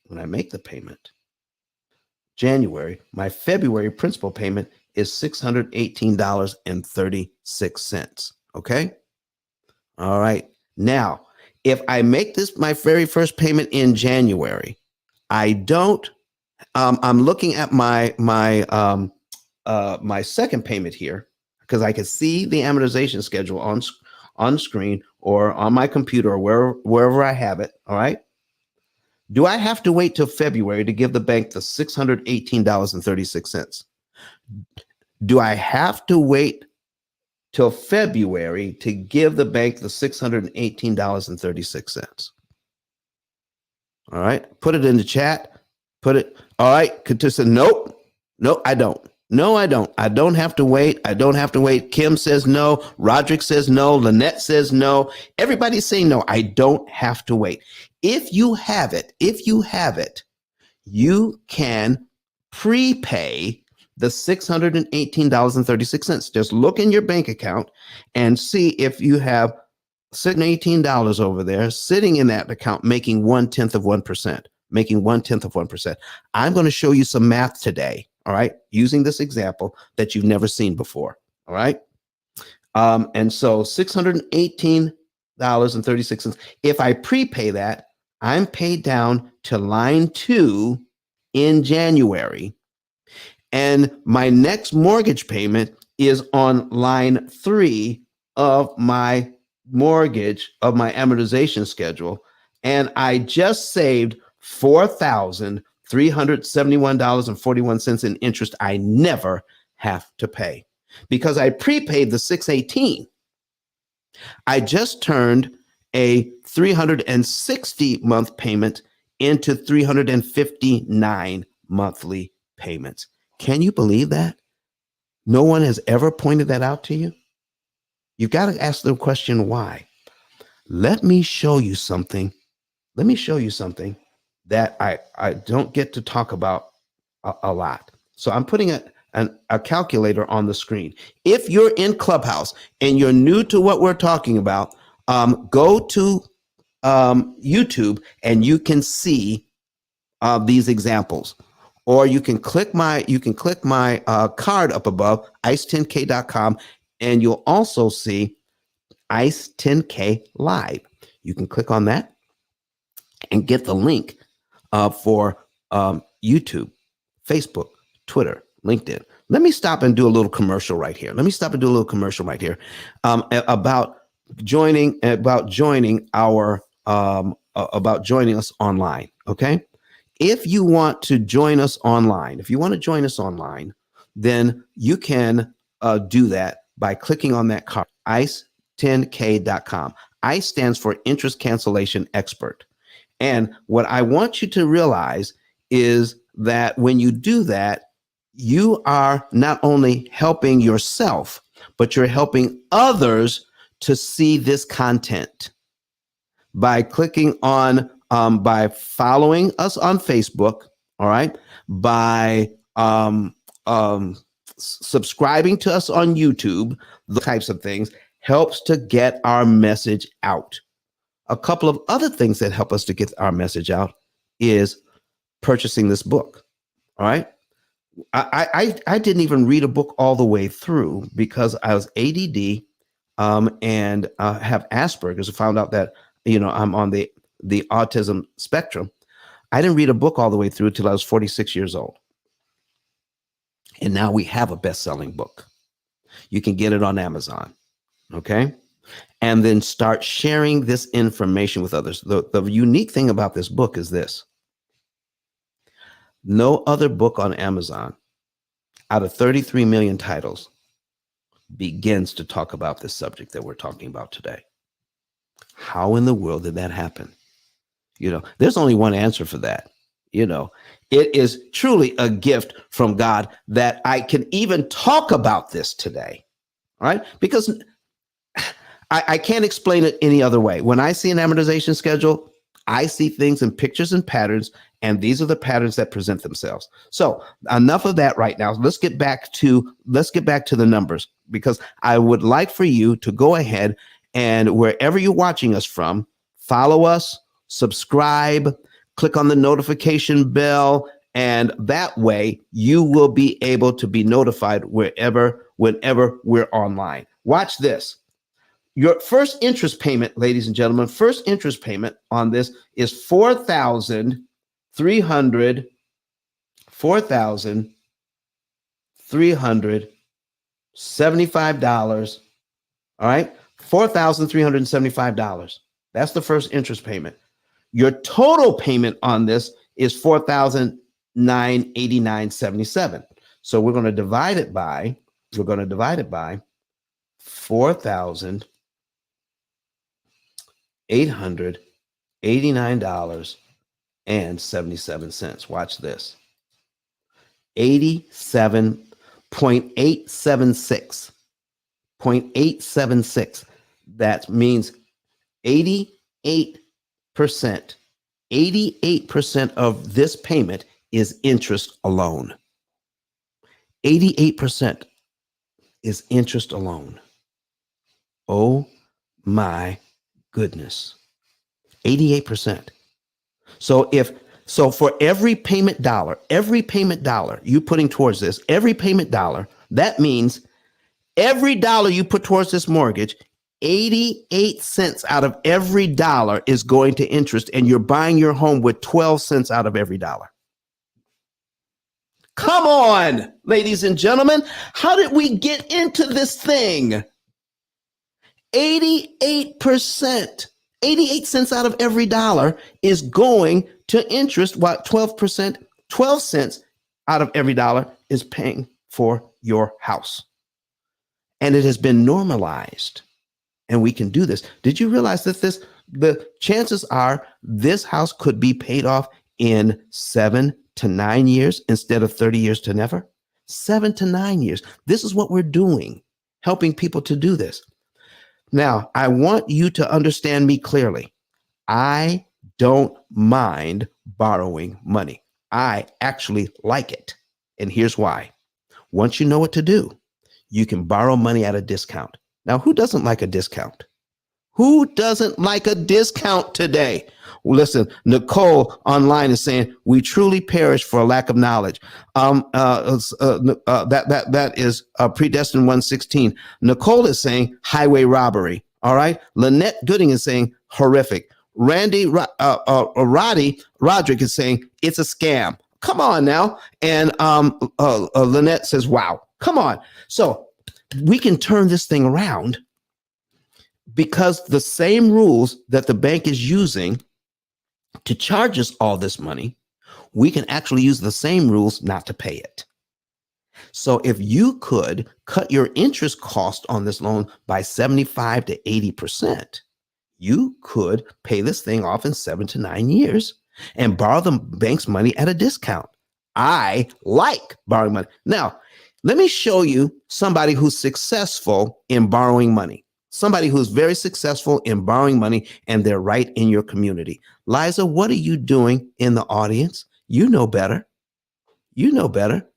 January, my February principal payment is $618.36. Okay. All right. Now, if I make this my very first payment in January, I don't. I'm looking at my second payment here because I can see the amortization schedule on screen or on my computer or wherever I have it. All right. Do I have to wait till February to give the bank the $618.36? Do I have to wait till February to give the bank the $618.36? All right. Put it in the chat. Put it. All right. Katissa, nope. No, I don't. No, I don't. I don't have to wait. I don't have to wait. Kim says no. Roderick says no. Lynette says no. Everybody's saying no. I don't have to wait. If you have it, you can prepay the $618.36. Just look in your bank account and see if you have $618 over there sitting in that account making 1/10 of 1%. Making 1/10 of 1%. I'm going to show you some math today. All right. Using this example that you've never seen before. All right. And so $618.36. If I prepay that, I'm paid down to line 2 in January. And my next mortgage payment is on line 3 of my mortgage, of my amortization schedule. And I just saved $4,371.41 in interest I never have to pay. Because I prepaid the 618, I just turned a 360 month payment into 359 monthly payments. Can you believe that? No one has ever pointed that out to you. You've got to ask the question, why? Let me show you something. Let me show you something that I don't get to talk about a lot. So I'm putting a calculator on the screen. If you're in Clubhouse and you're new to what we're talking about, go to YouTube and you can see these examples. Or you can click my card up above, ice10k.com, and you'll also see Ice 10K Live. You can click on that and get the link for YouTube, Facebook, Twitter, LinkedIn. Let me stop and do a little commercial right here. About joining us online. Okay. If you want to join us online, then you can do that by clicking on that card, ice10k.com. ICE stands for Interest Cancellation Expert. And what I want you to realize is that when you do that, you are not only helping yourself, but you're helping others to see this content by clicking on by following us on Facebook, all right, by subscribing to us on YouTube, the types of things helps to get our message out. A couple of other things that help us to get our message out is purchasing this book, all right? I didn't even read a book all the way through because I was ADD and have Asperger's. I found out that, I'm on the autism spectrum. I didn't read a book all the way through till I was 46 years old. And now we have a best-selling book. You can get it on Amazon, okay? And then start sharing this information with others. The unique thing about this book is this. No other book on Amazon out of 33 million titles begins to talk about this subject that we're talking about today. How in the world did that happen? There's only one answer for that. It is truly a gift from God that I can even talk about this today. All right. Because I can't explain it any other way. When I see an amortization schedule, I see things in pictures and patterns, and these are the patterns that present themselves. So enough of that right now. Let's get back to the numbers, because I would like for you to go ahead and wherever you're watching us from, follow us, subscribe, click on the notification bell, and that way you will be able to be notified whenever we're online. Watch this. Your first interest payment, ladies and gentlemen, on this is $4,375. All right, $4,375. That's the first interest payment. Your total payment on this is $4,989.77. So we're going to divide it by $4,889.77. Watch this. 87.876. 0.876. That means 88%. 88% of this payment is interest alone. 88% is interest alone. Oh my goodness. 88%. So for every payment dollar you putting towards this, every payment dollar, that means every dollar you put towards this mortgage, 88 cents out of every dollar is going to interest, and you're buying your home with 12 cents out of every dollar. Come on, ladies and gentlemen. How did we get into this thing? 88%, 88 cents out of every dollar is going to interest, while 12%, 12 cents out of every dollar is paying for your house. And it has been normalized. And we can do this. Did you realize that the chances are this house could be paid off in 7 to 9 years instead of 30 years to never? 7 to 9 years. This is what we're doing, helping people to do this. Now, I want you to understand me clearly. I don't mind borrowing money. I actually like it. And here's why. Once you know what to do, you can borrow money at a discount. Now, who doesn't like a discount? Who doesn't like a discount today? Well, listen, Nicole online is saying we truly perish for a lack of knowledge. That is predestined 116. Nicole is saying highway robbery. All right. Lynette Gooding is saying horrific. Roddy Roderick is saying it's a scam. Come on now. And Lynette says, wow, come on. So we can turn this thing around, because the same rules that the bank is using to charge us all this money, we can actually use the same rules not to pay it. So if you could cut your interest cost on this loan by 75 to 80%, you could pay this thing off in 7 to 9 years and borrow the bank's money at a discount. I like borrowing money. Now, let me show you somebody who's successful in borrowing money. Somebody who's very successful in borrowing money, and they're right in your community. Liza, what are you doing in the audience? You know better. You know better.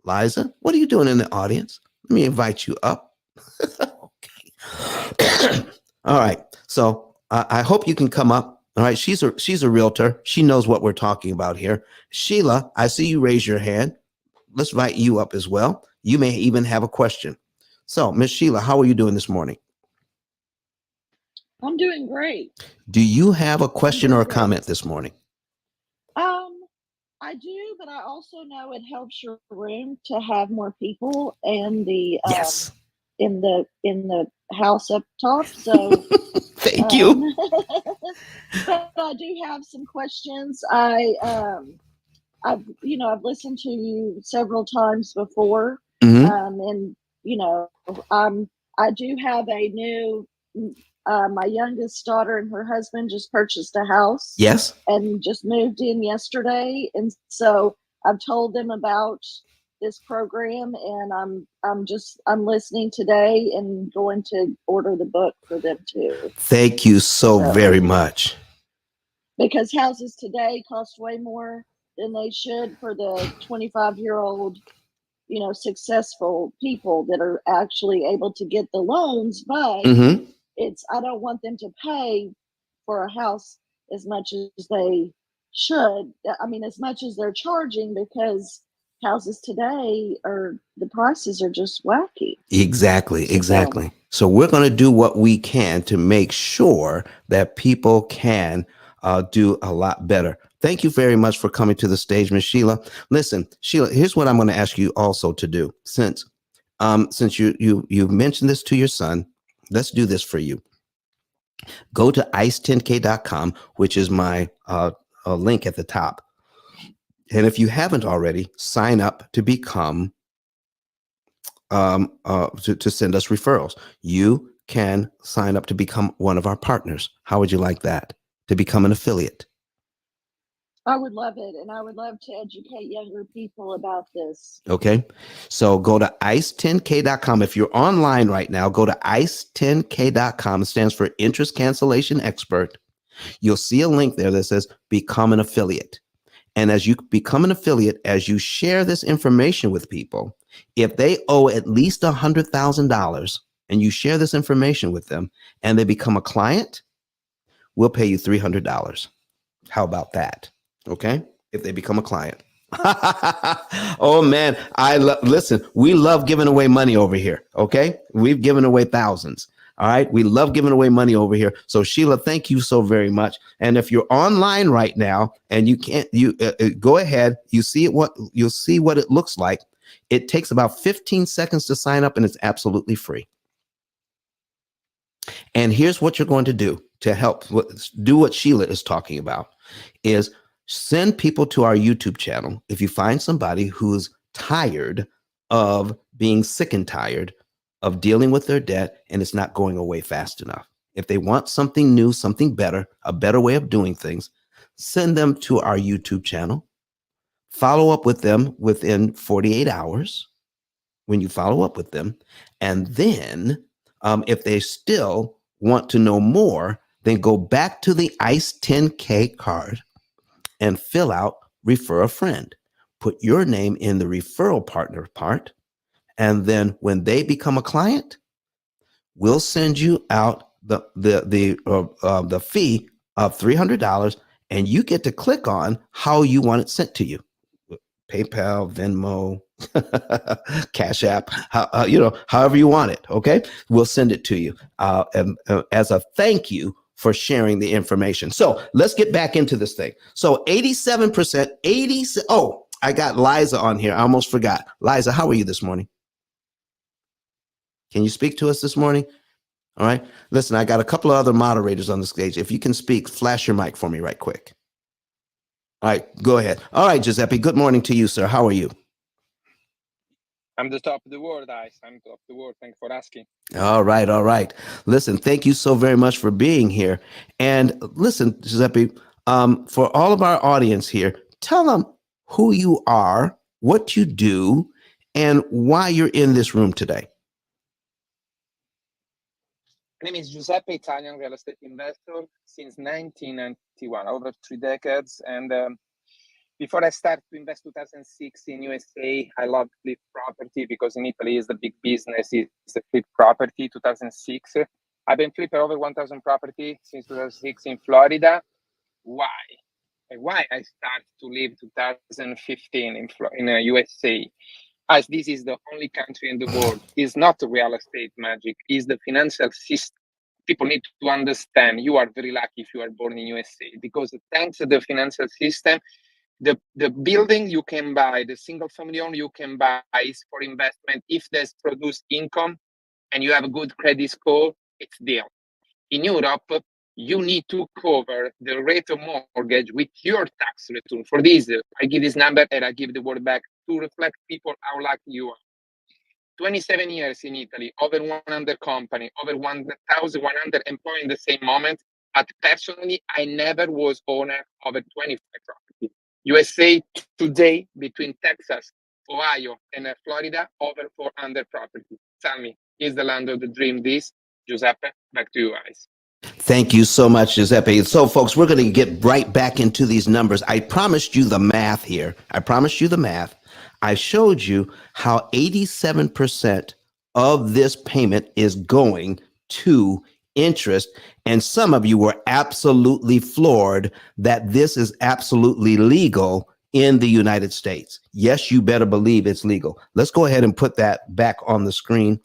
Liza, what are you doing in the audience? Let me invite you up. Okay. All right. So I hope you can come up. All right. She's a realtor. She knows what we're talking about here. Sheila, I see you raise your hand. Let's invite you up as well. You may even have a question. So, Miss Sheila, how are you doing this morning? I'm doing great. Do you have a question or a comment this morning? I do, but I also know it helps your room to have more people and the Yes. in the house up top. So Thank you. But I do have some questions. I've listened to you several times before. And I do have a new my youngest daughter and her husband just purchased a house. Yes. And just moved in yesterday. And so I've told them about this program, and I'm listening today and going to order the book for them too. Thank you so very much. Because houses today cost way more than they should for the 25-year-old, successful people that are actually able to get the loans. But I don't want them to pay for a house as much as they should. I mean, as much as they're charging, because houses today the prices are just wacky. Exactly. So we're going to do what we can to make sure that people can do a lot better. Thank you very much for coming to the stage, Miss Sheila. Listen, Sheila, here's what I'm going to ask you also to do. Since you mentioned this to your son, let's do this for you. Go to ice10k.com, which is my link at the top. And if you haven't already, sign up to become to send us referrals. You can sign up to become one of our partners. How would you like that? To become an affiliate. I would love it. And I would love to educate younger people about this. Okay. So go to ice10k.com. If you're online right now, go to ice10k.com. It stands for Interest Cancellation Expert. You'll see a link there that says become an affiliate. And as you become an affiliate, as you share this information with people, if they owe at least $100,000 and you share this information with them and they become a client, we'll pay you $300. How about that? Okay. If they become a client. Oh man, listen, we love giving away money over here. Okay. We've given away thousands. All right. We love giving away money over here. So Sheila, thank you so very much. And if you're online right now and you can't, go ahead, you'll see what it looks like. It takes about 15 seconds to sign up and it's absolutely free. And here's what you're going to do to help do what Sheila is talking about is send people to our YouTube channel. If you find somebody who's tired of being sick and tired of dealing with their debt and it's not going away fast enough. If they want something new, something better, a better way of doing things, send them to our YouTube channel. Follow up with them within 48 hours when you follow up with them. And then if they still want to know more, then go back to the ICE 10K card and fill out refer a friend. Put your name in the referral partner part. And then when they become a client, we'll send you out the fee of $300 and you get to click on how you want it sent to you. PayPal, Venmo, Cash App, however you want it. Okay. We'll send it to you as a thank you for sharing the information. So let's get back into this thing. So 87%, oh, I got Liza on here. I almost forgot. Liza, how are you this morning? Can you speak to us this morning? All right. Listen, I got a couple of other moderators on the stage. If you can speak, flash your mic for me right quick. All right, go ahead. All right, Giuseppe, good morning to you, sir. How are you? I'm the top of the world, Ice. I'm top of the world. Thanks for asking. All right, all right. Listen, thank you so very much for being here. And listen, Giuseppe, for all of our audience here, tell them who you are, what you do, and why you're in this room today. My name is Giuseppe, Italian real estate investor since 1991, over 3 decades. And before I started to invest 2006 in USA, I loved flip property because in Italy is the big business, it's the flip property. 2006, I've been flipping over 1,000 property since 2006 in Florida. Why? Why I started to live 2015 in USA? As this is the only country in the world, is not real estate magic, is the financial system. People need to understand you are very lucky if you are born in USA because thanks to the financial system, the building you can buy, the single family home you can buy is for investment. If there's produce income and you have a good credit score, it's deal. In Europe, you need to cover the rate of mortgage with your tax return. For this, I give this number and I give the word back to reflect people how lucky you are. 27 years in Italy, over 100 company, over 1,100 employees in the same moment. But personally, I never was owner of a 25 property. USA today, between Texas, Ohio, and Florida, over 400 property. Tell me, is the land of the dream this? Giuseppe, back to you guys. Thank you so much, Giuseppe. So, folks, we're going to get right back into these numbers. I promised you the math here. I showed you how 87% of this payment is going to interest. And some of you were absolutely floored that this is absolutely legal in the United States. Yes, you better believe it's legal. Let's go ahead and put that back on the screen,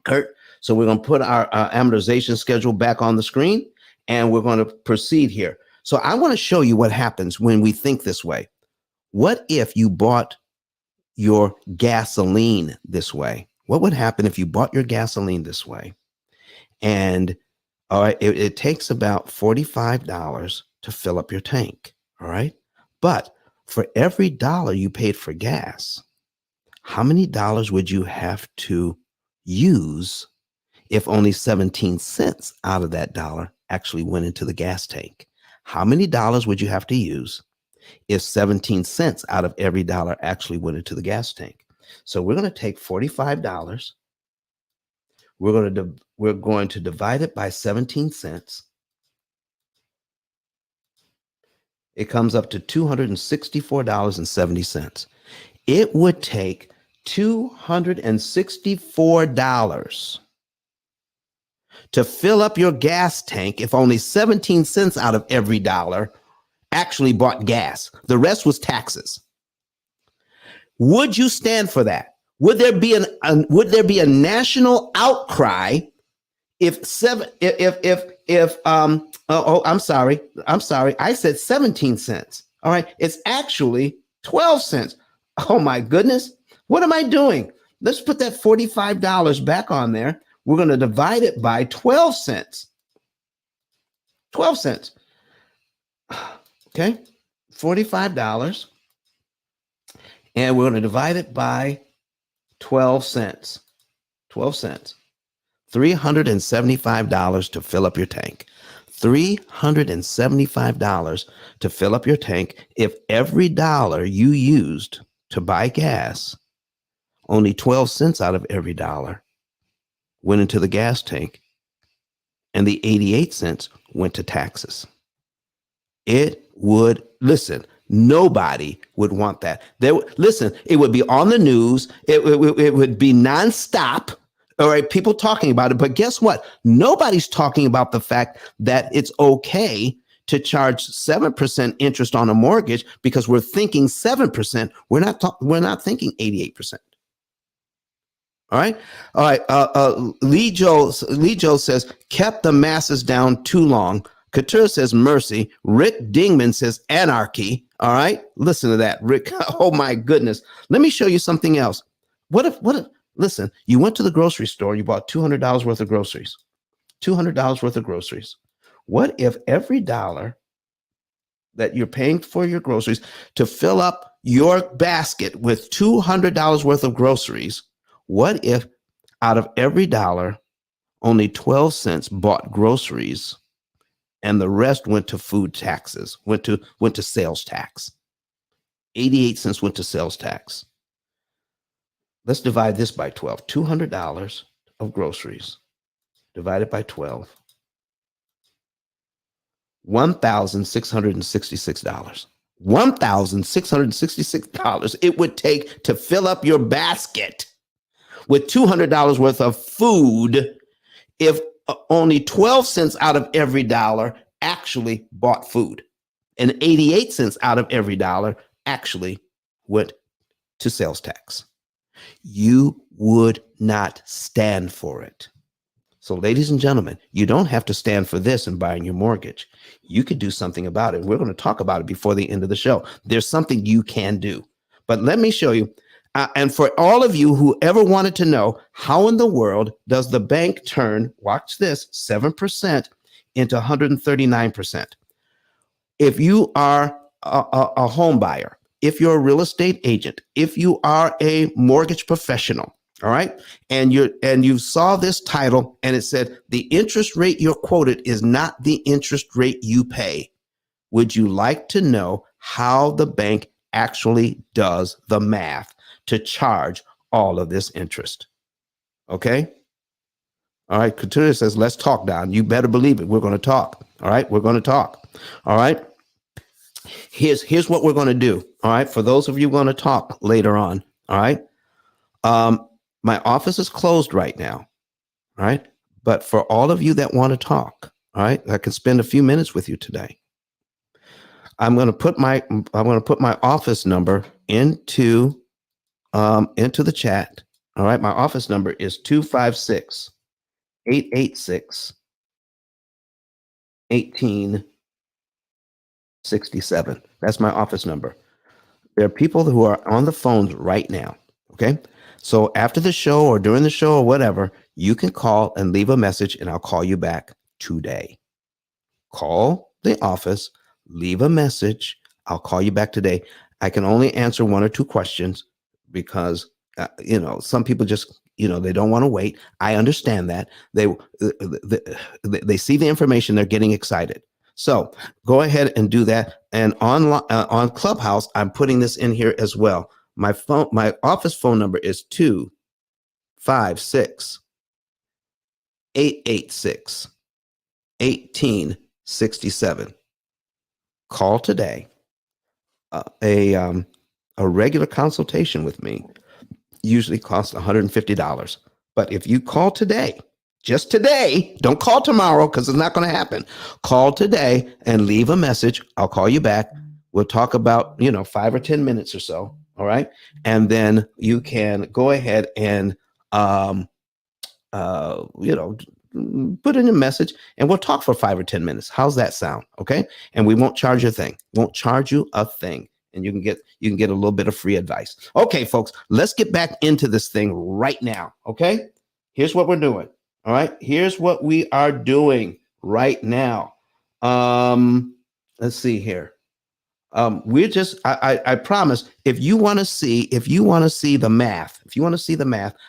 Kurt. So we're going to put our amortization schedule back on the screen and we're going to proceed here. So I want to show you what happens when we think this way. What if you bought your gasoline this way? What would happen if you bought your gasoline this way? And All right. It takes about $45 to fill up your tank. All right. But for every dollar you paid for gas, how many dollars would you have to use if only 17 cents out of that dollar actually went into the gas tank? How many dollars would you have to use if 17 cents out of every dollar actually went into the gas tank? So we're going to take $45. We're going to divide it by 17 cents. It comes up to $264.70. It would take $264 to fill up your gas tank if only 17 cents out of every dollar actually bought gas. The rest was taxes. Would you stand for that? Would there be a national outcry I'm sorry. I said 17 cents. All right. It's actually 12 cents. Oh my goodness. What am I doing? Let's put that $45 back on there. We're going to divide it by 12 cents. 12 cents. Okay. $45. And we're going to divide it by 12 cents. 12 cents. $375 to fill up your tank. $375 to fill up your tank. If every dollar you used to buy gas, only 12 cents out of every dollar went into the gas tank, and the 88 cents went to taxes. It would, listen, nobody would want that. Listen, it would be on the news. It would be nonstop. All right, people talking about it. But guess what? Nobody's talking about the fact that it's okay to charge 7% interest on a mortgage because we're thinking 7%. We're not thinking 88%. All right. All right. Lee Joe says, kept the masses down too long. Couture says mercy. Rick Dingman says anarchy. All right. Listen to that, Rick. Oh my goodness. Let me show you something else. What if, listen, you went to the grocery store, you bought $200 worth of groceries. $200 worth of groceries. What if every dollar that you're paying for your groceries to fill up your basket with $200 worth of groceries, what if out of every dollar, only 12 cents bought groceries and the rest went to food taxes, went to sales tax? 88 cents went to sales tax. Let's divide this by 12. $200 of groceries divided by 12. $1,666. $1,666 it would take to fill up your basket with $200 worth of food if only 12 cents out of every dollar actually bought food, and 88 cents out of every dollar actually went to sales tax. You would not stand for it. So, ladies and gentlemen, you don't have to stand for this in buying your mortgage. You could do something about it. We're going to talk about it before the end of the show. There's something you can do. But let me show you. And for all of you who ever wanted to know, how in the world does the bank turn, watch this, 7% into 139%? If you are a home buyer, if you're a real estate agent, if you are a mortgage professional, all right, and you saw this title and it said the interest rate you're quoted is not the interest rate you pay, would you like to know how the bank actually does the math to charge all of this interest? Okay. All right. Couture says, let's talk, Don. You better believe it. We're going to talk. All right. We're going to talk. All right. Here's what we're going to do. All right. For those of you going to talk later on. All right. My office is closed right now. All right. But for all of you that want to talk, all right, I can spend a few minutes with you today. I'm going to put my office number into the chat. All right. My office number is 256-886-1867. That's my office number. There are people who are on the phones right now. Okay. So after the show or during the show or whatever, you can call and leave a message and I'll call you back. today. Call the office, leave a message. I'll call you back today. I can only answer 1 or 2 questions because, some people just, they don't want to wait. I understand that. They see the information, they're getting excited. So go ahead and do that. And on Clubhouse, I'm putting this in here as well. My office phone number is 256-886-1867. Call today. A regular consultation with me usually costs $150. But if you call today, just today, don't call tomorrow because it's not going to happen. Call today and leave a message. I'll call you back. We'll talk about, 5 or 10 minutes or so. All right. And then you can go ahead and, put in a message and we'll talk for 5 or 10 minutes. How's that sound? Okay. And we won't charge you a thing. Won't charge you a thing. And you can get a little bit of free advice. Okay, folks, let's get back into this thing right now. Okay. Here's what we're doing. All right. Here's what we are doing right now. Let's see here. We're just, I promise, if you want to see the math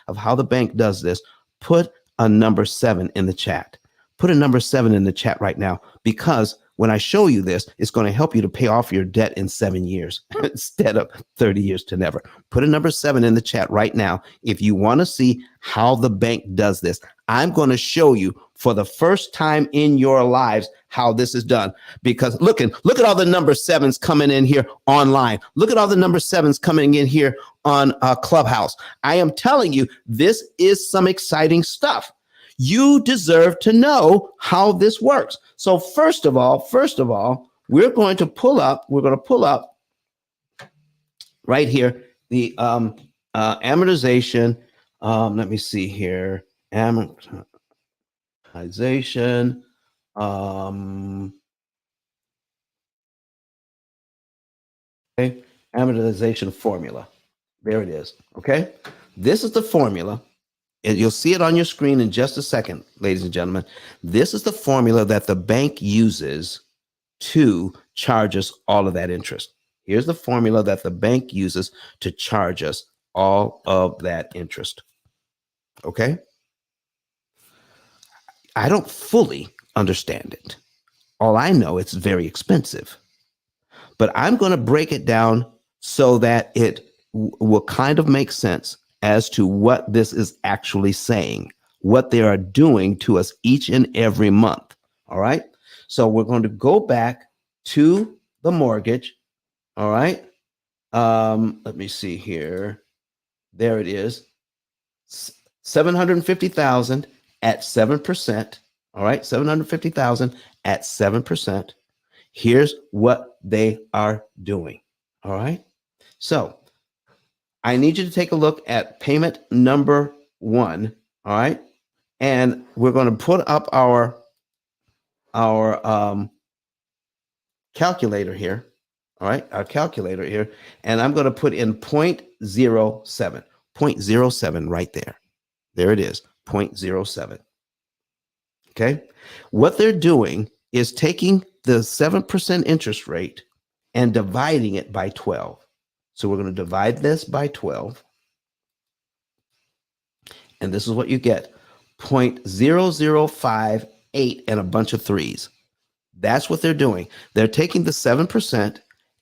of how the bank does this, put a number 7 in the chat. Put a number 7 in the chat right now, because when I show you this, it's going to help you to pay off your debt in 7 years instead of 30 years to never. Put a number 7 in the chat right now if you want to see how the bank does this. I'm going to show you for the first time in your lives how this is done. Because look at all the number 7s coming in here online. Look at all the number 7s coming in here on Clubhouse. I am telling you, this is some exciting stuff. You deserve to know how this works. So first of all, we're going to pull up right here the amortization. Let me see here. Amortization. Okay. Amortization formula. There it is. Okay. This is the formula. And you'll see it on your screen in just a second, ladies and gentlemen. This is the formula that the bank uses to charge us all of that interest. Here's the formula that the bank uses to charge us all of that interest. Okay? I don't fully understand it. All I know, it's very expensive. But I'm going to break it down so that it will kind of make sense as to what this is actually saying, what they are doing to us each and every month. All right. So we're going to go back to the mortgage. All right. Let me see here. There it is. 750,000 at 7%. All right. 750,000 at 7%. Here's what they are doing. All right. So I need you to take a look at payment number 1. All right. And we're going to put up our calculator here. All right. Our calculator here. And I'm going to put in 0.07. 0.07 right there. There it is. 0.07. Okay. What they're doing is taking the 7% interest rate and dividing it by 12. So we're going to divide this by 12. And this is what you get. 0.0058 and a bunch of 3s. That's what they're doing. They're taking the 7%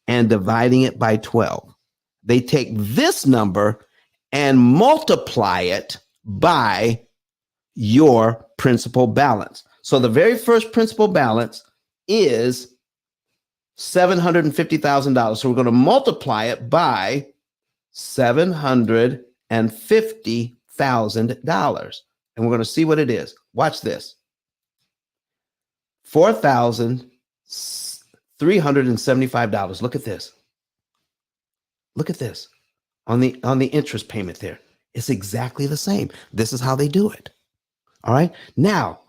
and dividing it by 12. They take this number and multiply it by your principal balance. So the very first principal balance is $750,000. So we're going to multiply it by $750,000. And we're going to see what it is. Watch this. $4,375. Look at this. Look at this on the interest payment there. It's exactly the same. This is how they do it. All right. Now,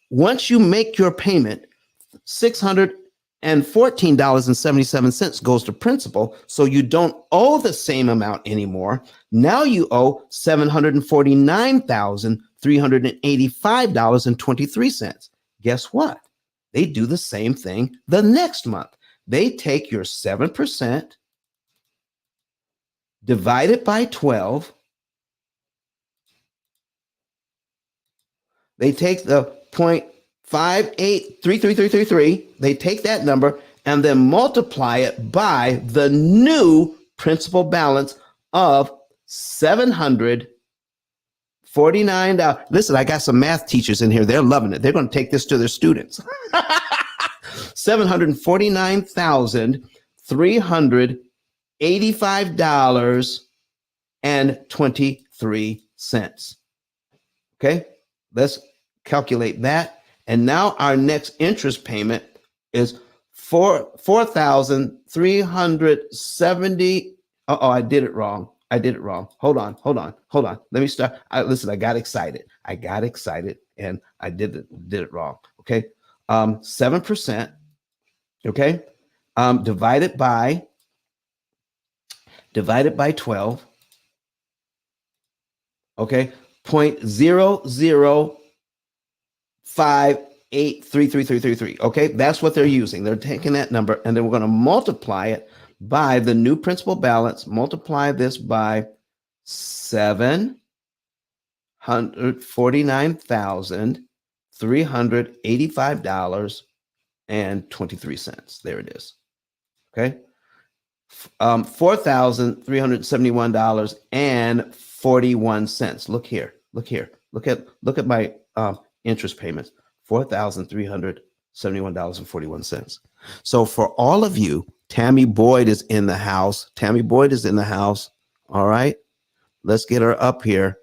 once you make your payment, $614.77 goes to principal. So you don't owe the same amount anymore. Now you owe $749,385.23. guess what? They do the same thing the next month. They take your 7%, divide it by 12. They take the 0.58333333. They take that number and then multiply it by the new principal balance of $749. Listen, I got some math teachers in here. They're loving it. They're going to take this to their students. $749,385.23. Okay, let's calculate that. And now our next interest payment is $4,370. Oh, I did it wrong. Hold on. Let me start. Listen, I got excited and I did it wrong. Okay. 7%. Okay. Divided by 12. Okay. 0.00583333. Okay. That's what they're using. They're taking that number and then we're going to multiply it by the new principal balance, multiply this by $749,385.23. There it is. Okay. $4,371.41. Look here. Look at my interest payments. $4,371.41. So for all of you, Tammy Boyd is in the house. All right. Let's get her up here.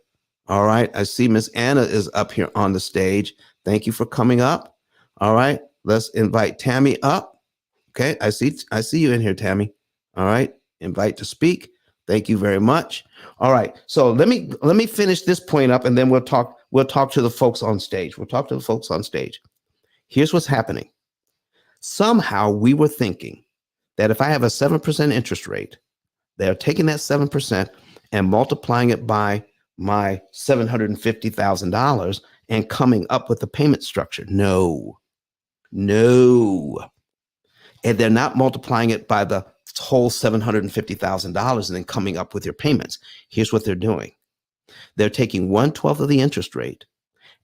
All right. I see Miss Anna is up here on the stage. Thank you for coming up. All right. Let's invite Tammy up. Okay. I see you in here, Tammy. All right. Invite to speak. Thank you very much. All right. So let me finish this point up and then we'll talk to the folks on stage. Here's what's happening. Somehow we were thinking that if I have a 7% interest rate, they're taking that 7% and multiplying it by my $750,000 and coming up with the payment structure. No. And they're not multiplying it by the whole $750,000 and then coming up with your payments. Here's what they're doing. They're taking 1/12 of the interest rate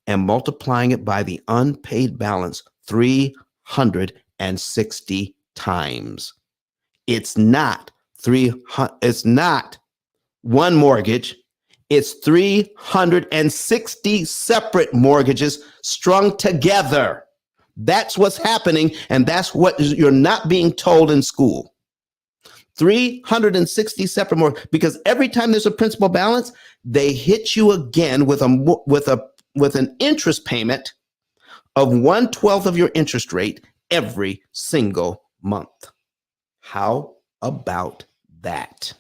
and multiplying it by the unpaid balance 360 times. It's not one mortgage. It's 360 separate mortgages strung together. That's what's happening, and that's what you're not being told in school. 360 separate mortgages, because every time there's a principal balance, they hit you again with an interest payment of 1/12 of your interest rate every single month. How about that?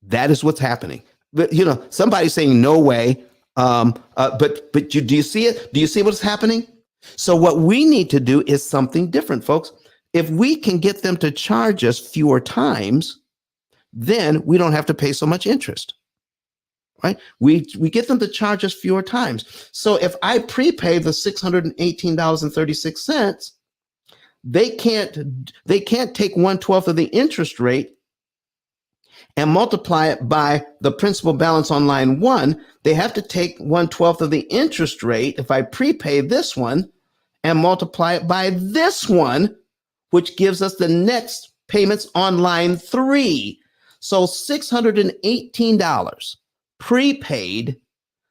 That is what's happening. But somebody's saying no way. But do you see it? Do you see what's happening? So what we need to do is something different, folks. If we can get them to charge us fewer times, then we don't have to pay so much interest. Right? We get them to charge us fewer times. So if I prepay the $618.36, they can't take 1/12 of the interest rate and multiply it by the principal balance on line 1. They have to take 1/12 of the interest rate if I prepay this one and multiply it by this one, which gives us the next payments on line 3. So $618 prepaid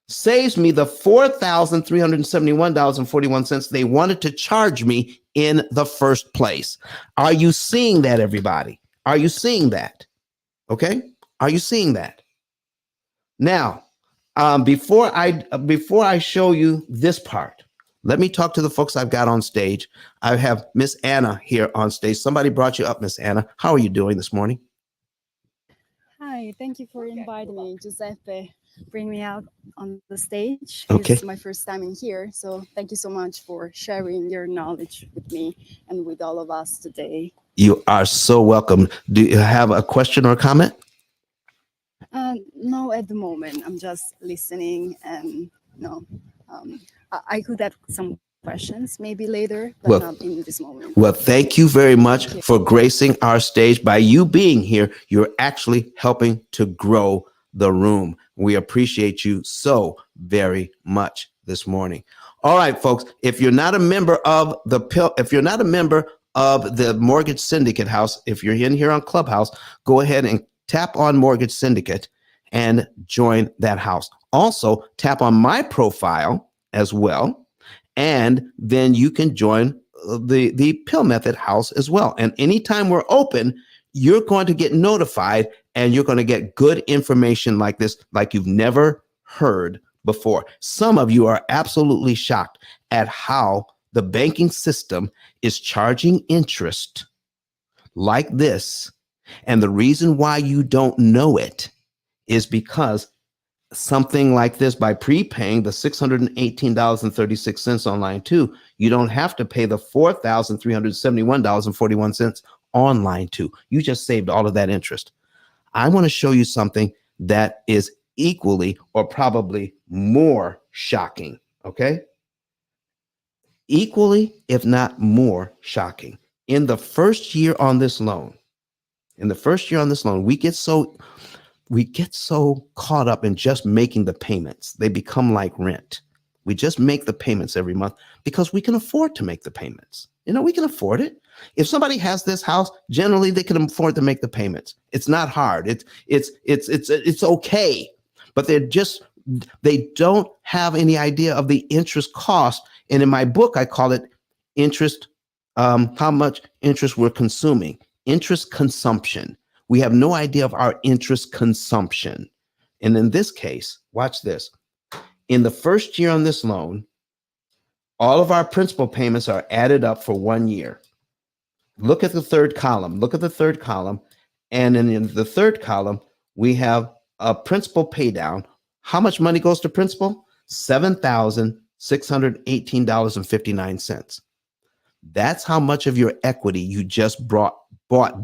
saves me the $4,371.41 they wanted to charge me in the first place. Are you seeing that, everybody? Are you seeing that? Okay. Are you seeing that? Now, before I show you this part, let me talk to the folks I've got on stage. I have Miss Anna here on stage. Somebody brought you up, Miss Anna. How are you doing this morning? Hi, thank you for inviting me, Giuseppe. Bring me out on the stage. Okay. This is my first time in here, so thank you so much for sharing your knowledge with me and with all of us today. You are so welcome. Do you have a question or a comment? No, at the moment. I'm just listening and no. I could have some questions maybe later, but Well, not in this moment. Well, thank you very much Thank you. for gracing our stage. By you being here, you're actually helping to grow the room. We appreciate you so very much this morning. All right, folks, if you're not a member of the P.I.L.L, if you're not a member of the Mortgage Syndicate House, if you're in here on Clubhouse, go ahead and tap on Mortgage Syndicate and join that house. Also, tap on my profile as well, and then you can join the P.I.L.L Method house as well. And anytime we're open, you're going to get notified and you're going to get good information like this, like you've never heard before. Some of you are absolutely shocked at how the banking system is charging interest like this. And the reason why you don't know it is because something like this, by prepaying the $618.36 on line 2, you don't have to pay the $4,371.41 on line 2. You just saved all of that interest. I want to show you something that is equally or probably more shocking, okay? Equally, if not more shocking. In the first year on this loan, we get so caught up in just making the payments. They become like rent. We just make the payments every month because we can afford to make the payments. We can afford it. If somebody has this house, generally they can afford to make the payments. It's not hard. It's okay. But they don't have any idea of the interest cost. And in my book, I call it interest, how much interest we're consuming, interest consumption. We have no idea of our interest consumption. And in this case, watch this. In the first year on this loan, all of our principal payments are added up for 1 year. Look at the third column. And in the third column, we have a principal pay down. How much money goes to principal? $7,618.59. That's how much of your equity you just bought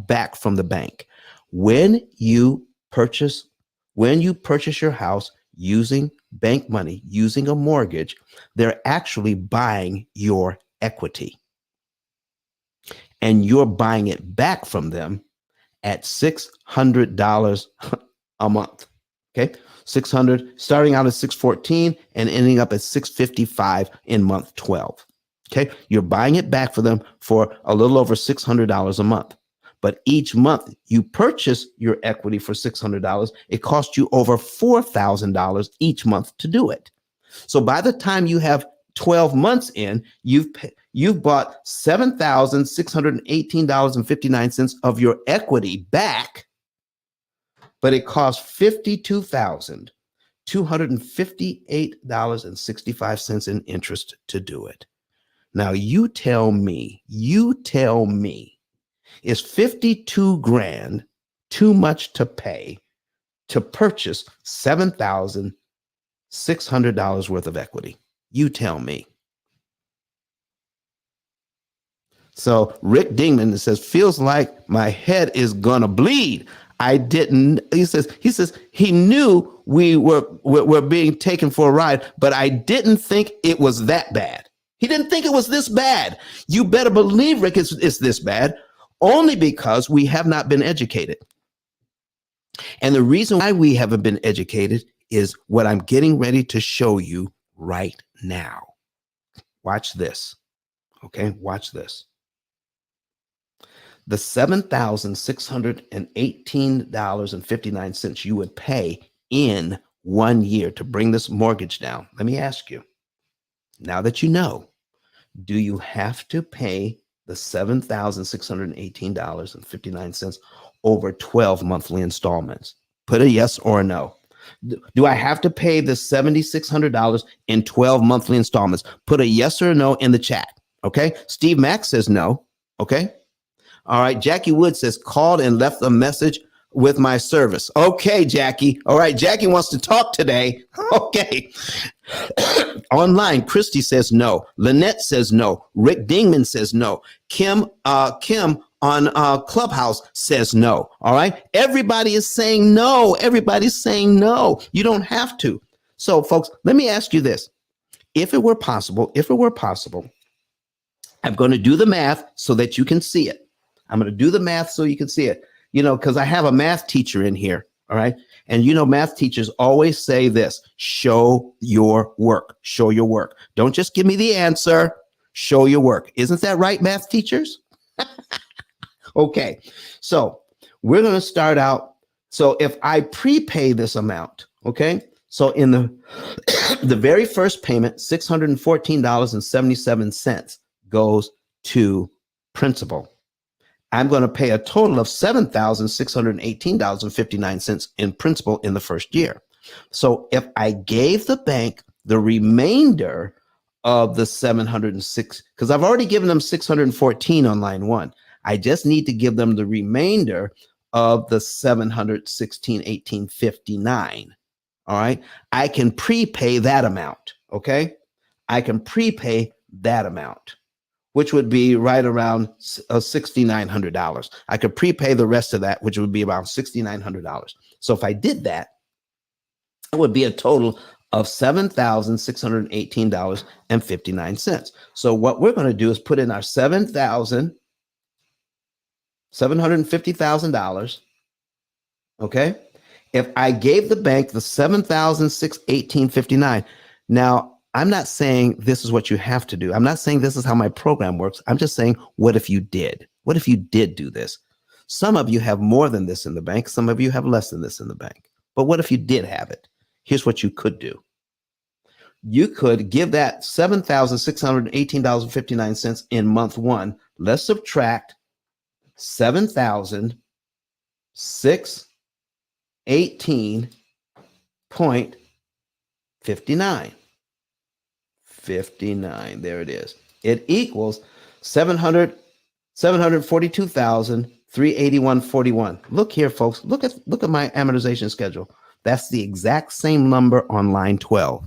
back from the bank. When you purchase your house using bank money, using a mortgage, they're actually buying your equity. And you're buying it back from them at $600 a month. Okay? 600, starting out at 614 and ending up at 655 in month 12. Okay? You're buying it back for them for a little over $600 a month. But each month you purchase your equity for $600, it costs you over $4,000 each month to do it. So by the time you have 12 months in, you've bought $7,618.59 of your equity back, but it costs $52,258.65 in interest to do it. Now you tell me, is $52,000 too much to pay to purchase $7,600 worth of equity? You tell me. So Rick Dingman says, feels like my head is gonna bleed. I didn't. He says he knew we were being taken for a ride, but I didn't think it was that bad. He didn't think it was this bad. You better believe, Rick, it's this bad. Only because we have not been educated. And the reason why we haven't been educated is what I'm getting ready to show you right now. Watch this. Okay, watch this. The $7,618.59 you would pay in 1 year to bring this mortgage down. Let me ask you, now that you know, do you have to pay the $7,618.59 over 12 monthly installments? Put a yes or a no. Do I have to pay the $7,600 in 12 monthly installments? Put a yes or a no in the chat. Okay. Steve Mack says no. Okay. All right. Jackie Wood says called and left a message with my service. Okay, Jackie. All right. Jackie wants to talk today. Okay. Online, Christy says no. Lynette says no. Rick Dingman says no. Kim on Clubhouse says no. All right. Everybody is saying no. Everybody's saying no. You don't have to. So, folks, let me ask you this. If it were possible, I'm going to do the math so that you can see it. I'm going to do the math so you can see it, because I have a math teacher in here. All right. And, math teachers always say this: show your work, show your work. Don't just give me the answer, show your work. Isn't that right, math teachers? Okay. So we're going to start out. So if I prepay this amount, okay. So in the very first payment, $614.77 goes to principal. I'm going to pay a total of $7,618.59 in principal in the first year. So if I gave the bank the remainder of the 706, because I've already given them 614 on line one, I just need to give them the remainder of the 716.1859. All right. I can prepay that amount. Okay. I can prepay that amount, which would be right around $6,900. I could prepay the rest of that, which would be around $6,900. So if I did that, it would be a total of $7,618.59. So what we're going to do is put in our $750,000. Okay. If I gave the bank the $7,618.59, now I'm not saying this is what you have to do. I'm not saying this is how my program works. I'm just saying, what if you did? What if you did do this? Some of you have more than this in the bank. Some of you have less than this in the bank. But what if you did have it? Here's what you could do. You could give that $7,618.59 in month one. Let's subtract $7,618.59. 59. There it is. It equals 742,381.41. Look here, folks. Look at my amortization schedule. That's the exact same number on line 12.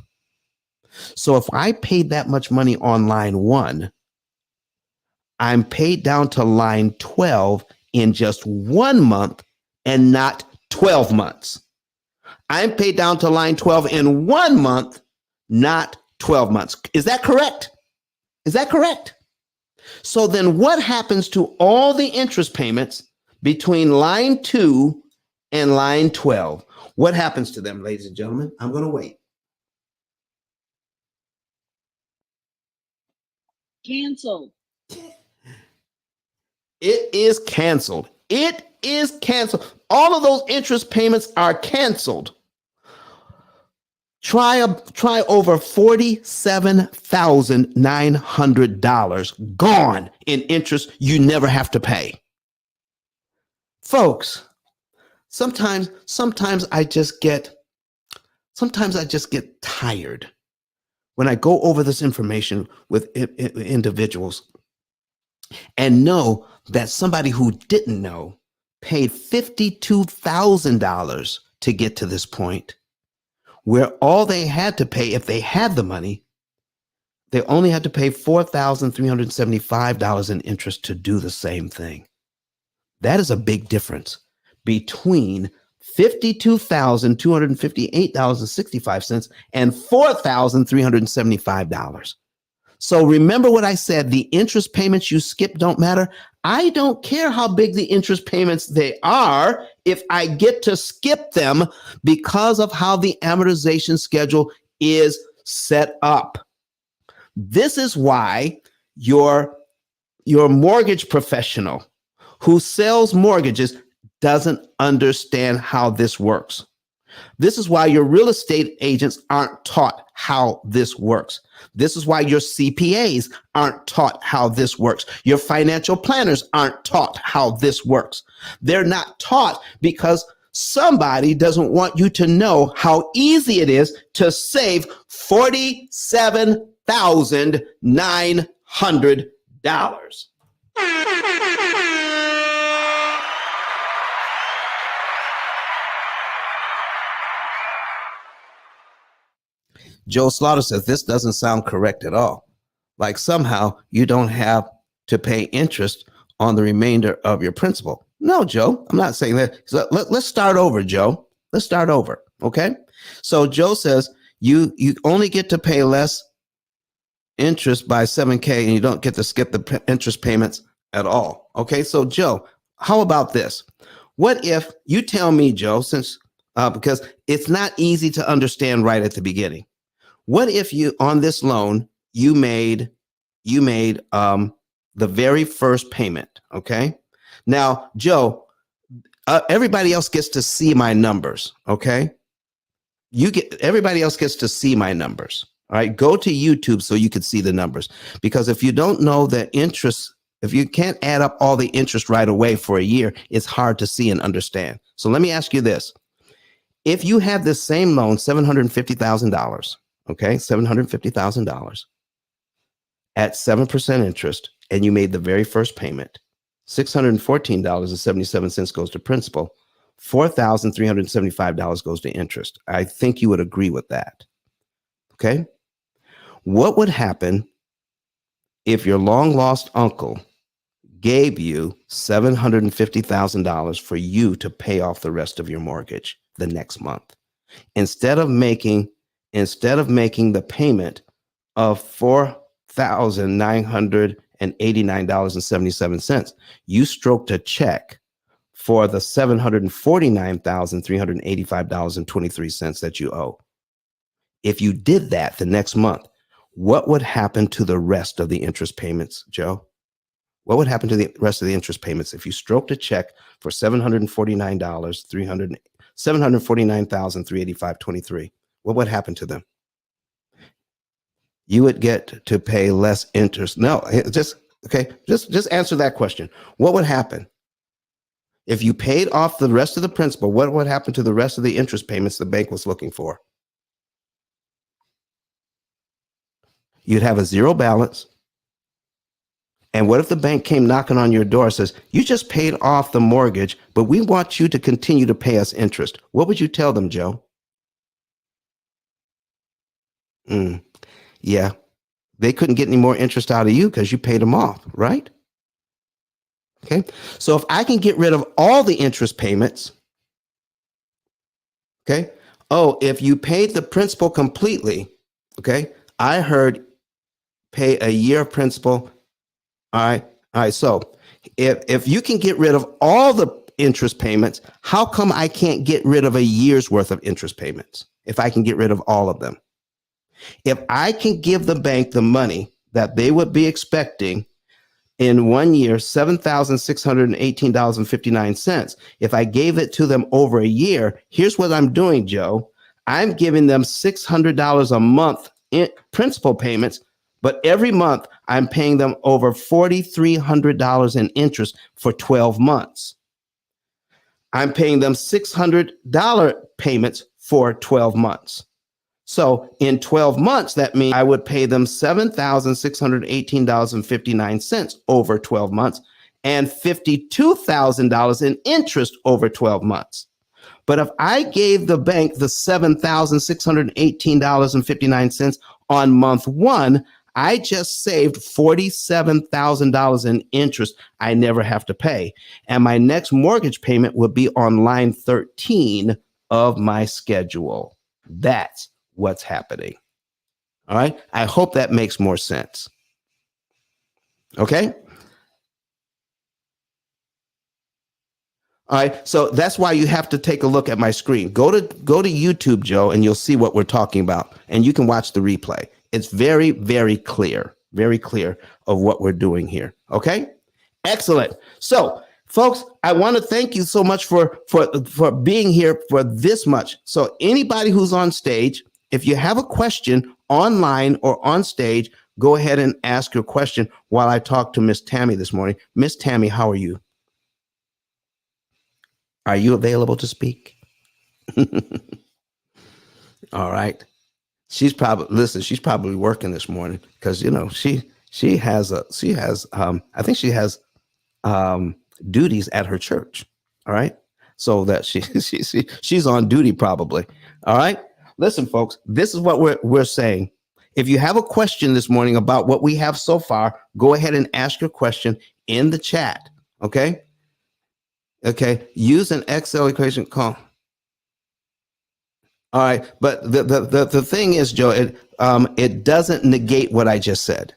So if I paid that much money on line 1, I'm paid down to line 12 in just 1 month and not 12 months. I'm paid down to line 12 in 1 month, not 12 months. Is that correct? Is that correct? So then what happens to all the interest payments between line 2 and line 12? What happens to them, ladies and gentlemen? I'm going to wait. Canceled. It is canceled. It is canceled. All of those interest payments are canceled. Try over $47,900 gone in interest you never have to pay. Folks, sometimes I just get tired when I go over this information with individuals and know that somebody who didn't know paid $52,000 to get to this point, where all they had to pay, if they had the money, they only had to pay $4,375 in interest to do the same thing. That is a big difference between $52,258.65 and $4,375. So remember what I said, the interest payments you skip don't matter. I don't care how big the interest payments they are if I get to skip them because of how the amortization schedule is set up. This is why your mortgage professional who sells mortgages doesn't understand how this works. This is why your real estate agents aren't taught how this works. This is why your CPAs aren't taught how this works. Your financial planners aren't taught how this works. They're not taught because somebody doesn't want you to know how easy it is to save $47,900. Joe Slaughter says, this doesn't sound correct at all. Like somehow you don't have to pay interest on the remainder of your principal. No, Joe, I'm not saying that. So let's start over, Joe. Let's start over. Okay. So Joe says you only get to pay less interest by 7K, and you don't get to skip the interest payments at all. Okay, so Joe, how about this? What if you tell me, Joe, since because it's not easy to understand right at the beginning. What if you on this loan you made the very first payment? Okay, now Joe, everybody else gets to see my numbers. Okay, everybody else gets to see my numbers. All right, go to YouTube so you can see the numbers, because if you don't know the interest, if you can't add up all the interest right away for a year, it's hard to see and understand. So let me ask you this. If you have this same loan, $750,000, okay, $750,000 at 7% interest, and you made the very first payment, $614.77 goes to principal, $4,375 goes to interest. I think you would agree with that. Okay. What would happen if your long lost uncle gave you $750,000 for you to pay off the rest of your mortgage the next month? Instead of making the payment of $4,989.77, you stroked a check for the $749,385.23 that you owe. If you did that the next month, what would happen to the rest of the interest payments, Joe? What would happen to the rest of the interest payments if you stroked a check for $749,385.23? What would happen to them? You would get to pay less interest. No, just answer that question. What would happen if you paid off the rest of the principal? What would happen to the rest of the interest payments the bank was looking for? You'd have a zero balance. And what if the bank came knocking on your door and says, you just paid off the mortgage, but we want you to continue to pay us interest? What would you tell them, Joe? Yeah, they couldn't get any more interest out of you because you paid them off, right? Okay, so if I can get rid of all the interest payments, okay, if you paid the principal completely, okay, I heard pay a year of principal. All right. So if you can get rid of all the interest payments, how come I can't get rid of a year's worth of interest payments if I can get rid of all of them? If I can give the bank the money that they would be expecting in 1 year, $7,618.59, if I gave it to them over a year, here's what I'm doing, Joe. I'm giving them $600 a month in principal payments, but every month I'm paying them over $4,300 in interest for 12 months. I'm paying them $600 payments for 12 months. So in 12 months, that means I would pay them $7,618.59 over 12 months and $52,000 in interest over 12 months. But if I gave the bank the $7,618.59 on month one, I just saved $47,000 in interest I never have to pay. And my next mortgage payment would be on line 13 of my schedule. That's what's happening. All right. I hope that makes more sense. Okay. All right. So that's why you have to take a look at my screen. Go to YouTube, Joe, and you'll see what we're talking about. And you can watch the replay. It's very, very clear of what we're doing here. Okay. Excellent. So, folks, I want to thank you so much for being here for this much. So anybody who's on stage, if you have a question online or on stage, go ahead and ask your question while I talk to Miss Tammy this morning. Miss Tammy, how are you? Are you available to speak? All right. She's probably working this morning because, she has I think she has duties at her church. All right. So that she's on duty probably. All right. Listen, folks, this is what we're saying. If you have a question this morning about what we have so far, go ahead and ask your question in the chat. Okay. Okay. Use an Excel equation call. All right, but the thing is, Joe, it doesn't negate what I just said.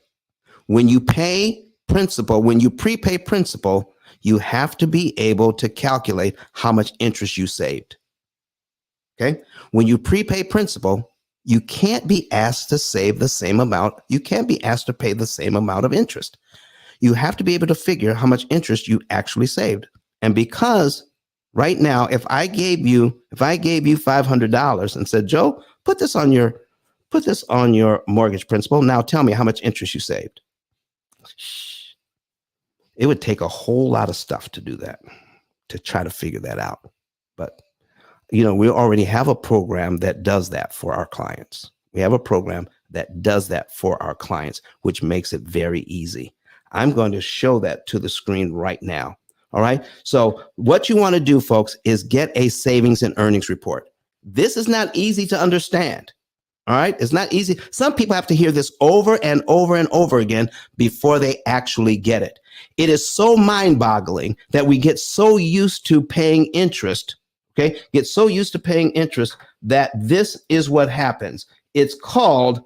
When you pay principal, when you prepay principal, you have to be able to calculate how much interest you saved. Okay, when you prepay principal, you can't be asked to save the same amount. You can't be asked to pay the same amount of interest. You have to be able to figure how much interest you actually saved. And because right now, if I gave you $500 and said, Joe, put this on your mortgage principal. Now tell me how much interest you saved. It would take a whole lot of stuff to do that, to try to figure that out. But we already have a program that does that for our clients. We have a program that does that for our clients, which makes it very easy. I'm going to show that to the screen right now. All right. So what you want to do, folks, is get a savings and earnings report. This is not easy to understand. All right. It's not easy. Some people have to hear this over and over and over again before they actually get it. It is so mind-boggling that we get so used to paying interest. Okay. Get so used to paying interest that this is what happens. It's called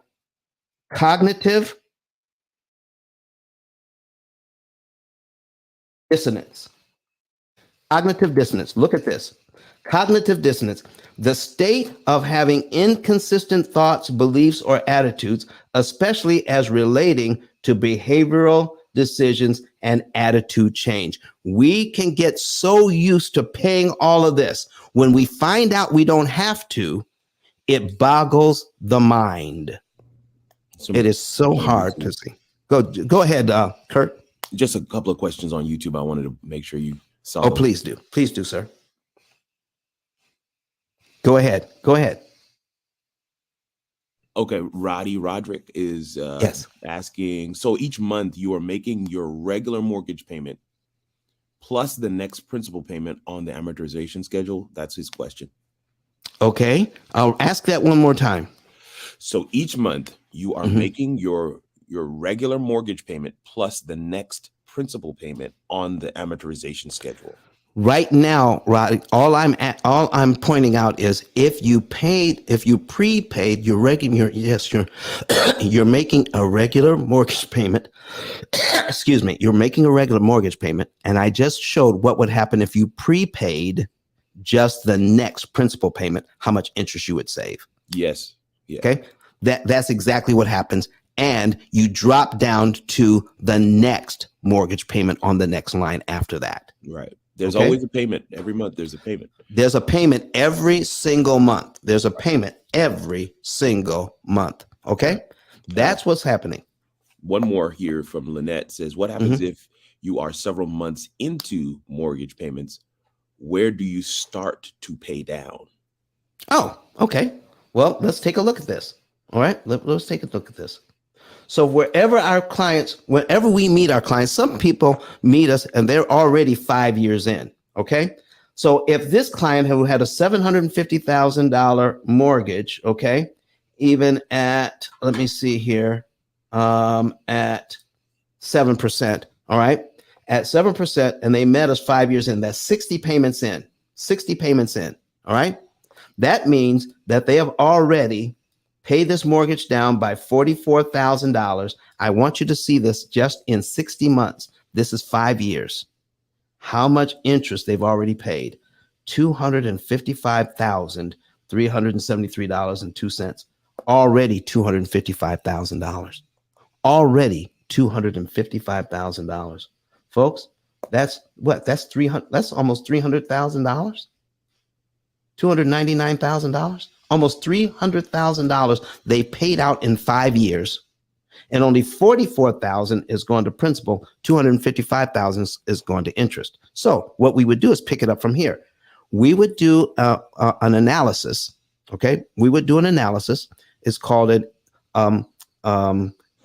cognitive dissonance. Cognitive dissonance. Look at this. Cognitive dissonance. The state of having inconsistent thoughts, beliefs, or attitudes, especially as relating to behavioral decisions and attitude change. We can get so used to paying all of this. When we find out we don't have to, it boggles the mind. It is so hard to see. Go ahead, Kurt. Just a couple of questions on YouTube. I wanted to make sure you saw. Oh, please do. Please do, sir. Go ahead. Okay, Roderick is yes. asking, so each month you are making your regular mortgage payment plus the next principal payment on the amortization schedule? That's his question. Okay, I'll ask that one more time. So each month you are making your regular mortgage payment plus the next principal payment on the amortization schedule. Right now, Rod, all I'm pointing out is if you prepaid your regular, you're making a regular mortgage payment. Excuse me, you're making a regular mortgage payment, and I just showed what would happen if you prepaid just the next principal payment, how much interest you would save. Yes. Yeah. Okay. That's exactly what happens. And you drop down to the next mortgage payment on the next line after that. Right. There's always a payment every month. There's a payment. There's a payment every single month. There's a payment every single month. Okay. That's what's happening. One more here from Lynette says, what happens if you are several months into mortgage payments? Where do you start to pay down? Oh, okay. Well, let's take a look at this. All right. Let's take a look at this. So whenever we meet our clients, some people meet us and they're already 5 years in. Okay. So if this client who had a $750,000 mortgage, okay, even at, let me see here, at 7%. All right. At 7%, and they met us 5 years in, that's 60 payments in. All right. That means that they have already paid this mortgage down by $44,000. I want you to see this just in 60 months. This is 5 years. How much interest they've already paid? $255,373.02. Already $255,000. Already $255,000. Folks, that's what? That's almost $300,000. $299,000. Almost $300,000 they paid out in 5 years, and only $44,000 is going to principal. $255,000 is going to interest. So what we would do is pick it up from here. We would do an analysis. Okay, we would do an analysis. It's called it.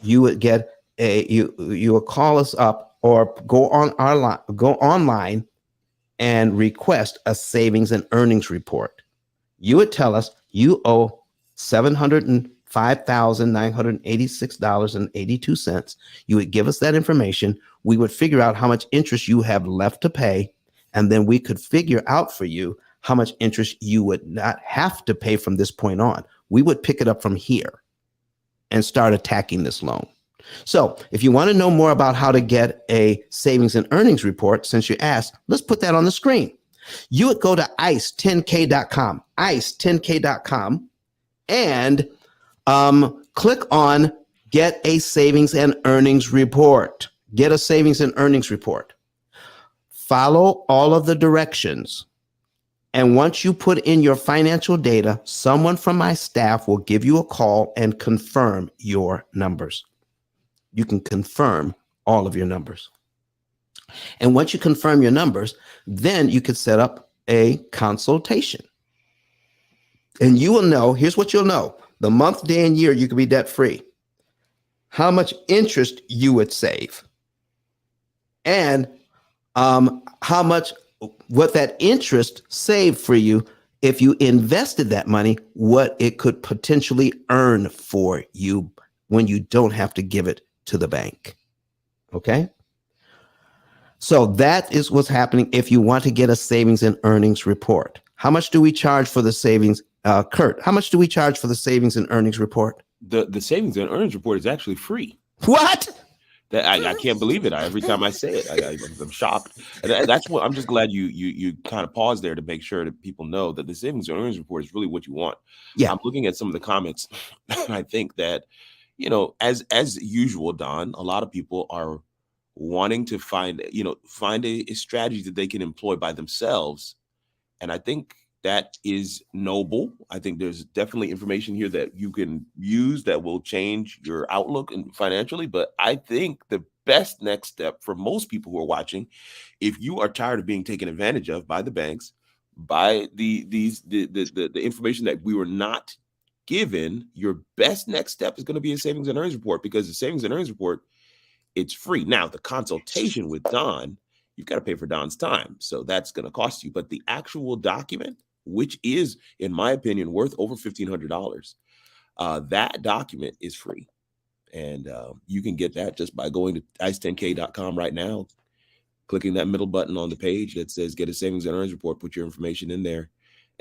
You would get you would call us up or go online and request a savings and earnings report. You would tell us you owe $705,986.82. You would give us that information. We would figure out how much interest you have left to pay, and then we could figure out for you how much interest you would not have to pay from this point on. We would pick it up from here and start attacking this loan. So if you want to know more about how to get a savings and earnings report, since you asked, let's put that on the screen. You would go to ice10k.com, ice10k.com, and click on get a savings and earnings report. Get a savings and earnings report. Follow all of the directions. And once you put in your financial data, someone from my staff will give you a call and confirm your numbers. You can confirm all of your numbers. And once you confirm your numbers, then you could set up a consultation. And you will know, here's what you'll know. The month, day, and year you could be debt free. How much interest you would save. And how much, what that interest saved for you if you invested that money, what it could potentially earn for you when you don't have to give it to the bank. Okay? So that is what's happening if you want to get a savings and earnings report. How much do we charge for the savings? Kurt, how much do we charge for the savings and earnings report? The savings and earnings report is actually free. What? That I can't believe it. Every time I say it, I'm shocked. And that's what I'm just glad you kind of pause there to make sure that people know that the savings and earnings report is really what you want. Yeah. I'm looking at some of the comments. I think that, as usual, Don, a lot of people are wanting to find a strategy that they can employ by themselves. And I think that is noble. I think there's definitely information here that you can use that will change your outlook and financially. But I think the best next step for most people who are watching, if you are tired of being taken advantage of by the banks, by the information that we were not given, your best next step is going to be a savings and earnings report, because the savings and earnings report, it's free. Now, the consultation with Don, you've got to pay for Don's time. So that's going to cost you. But the actual document, which is, in my opinion, worth over $1,500, that document is free. And you can get that just by going to ice10k.com right now, clicking that middle button on the page that says get a savings and earnings report, put your information in there,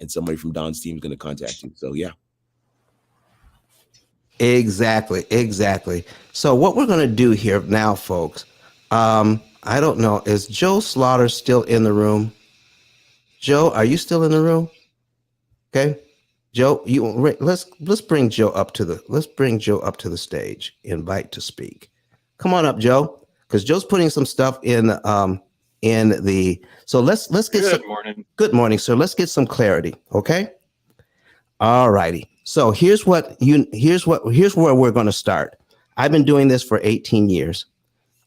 and somebody from Don's team is going to contact you. So, yeah. Exactly. So what we're going to do here now, folks, I don't know, is Joe Slaughter still in the room? Joe, are you still in the room? Okay, Joe, let's bring Joe up to the stage. Invite to speak. Come on up, Joe, because Joe's putting some stuff in the. So let's get. Good morning. Good morning, sir. Let's get some clarity. Okay. All righty. So here's where we're going to start. I've been doing this for 18 years,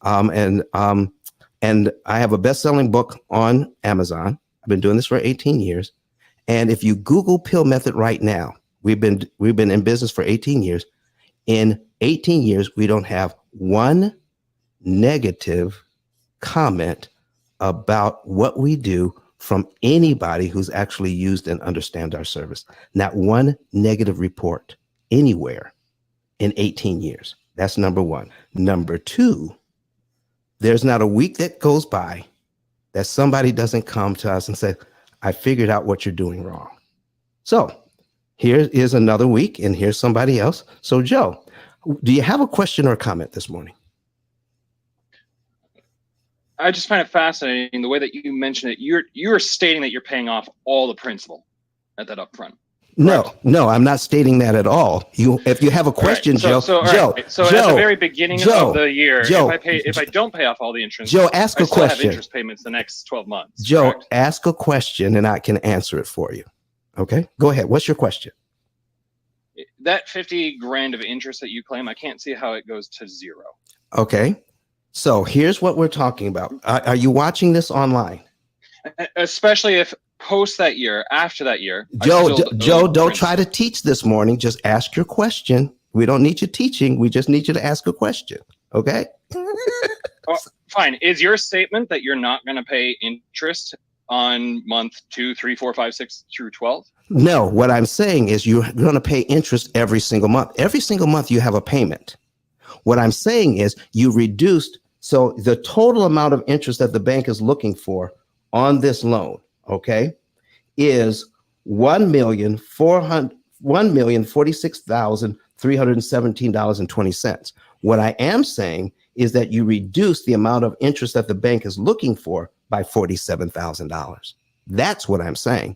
and I have a best-selling book on Amazon. I've been doing this for 18 years, and if you Google P.I.L.L method right now, we've been in business for 18 years. In 18 years, we don't have one negative comment about what we do from anybody who's actually used and understand our service. Not one negative report anywhere in 18 years. That's number one. Number two, there's not a week that goes by that somebody doesn't come to us and say, I figured out what you're doing wrong. So here is another week, and here's somebody else. So Joe, do you have a question or a comment this morning? I just find it fascinating the way that you mentioned it. You're stating that you're paying off all the principal at that upfront. No, I'm not stating that at all. If you have a question, right. So at the very beginning of the year, if I don't pay off all the interest, Joe, ask a question. Have interest payments the next 12 months. Joe, correct? Ask a question and I can answer it for you. Okay, go ahead. What's your question? That 50 grand of interest that you claim, I can't see how it goes to zero. Okay, so here's what we're talking about. Are you watching this online? Especially if post that year, after that year. Joe, don't try to teach this morning. Just ask your question. We don't need you teaching. We just need you to ask a question. Okay? Oh, fine. Is your statement that you're not going to pay interest on month 2, 3, 4, 5, 6 through 12? No, what I'm saying is you're going to pay interest every single month. Every single month you have a payment. What I'm saying is you reduced, so the total amount of interest that the bank is looking for on this loan, okay, is 1,046,317.20. What I am saying is that you reduce the amount of interest that the bank is looking for by $47,000. That's what I'm saying.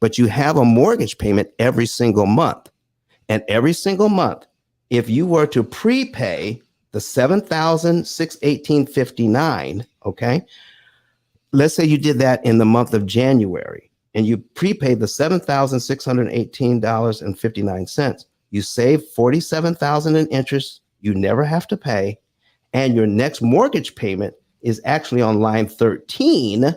But you have a mortgage payment every single month. And every single month, if you were to prepay the $7,618.59, okay, let's say you did that in the month of January and you prepaid the $7,618.59. You save $47,000 in interest you never have to pay, and your next mortgage payment is actually on line 13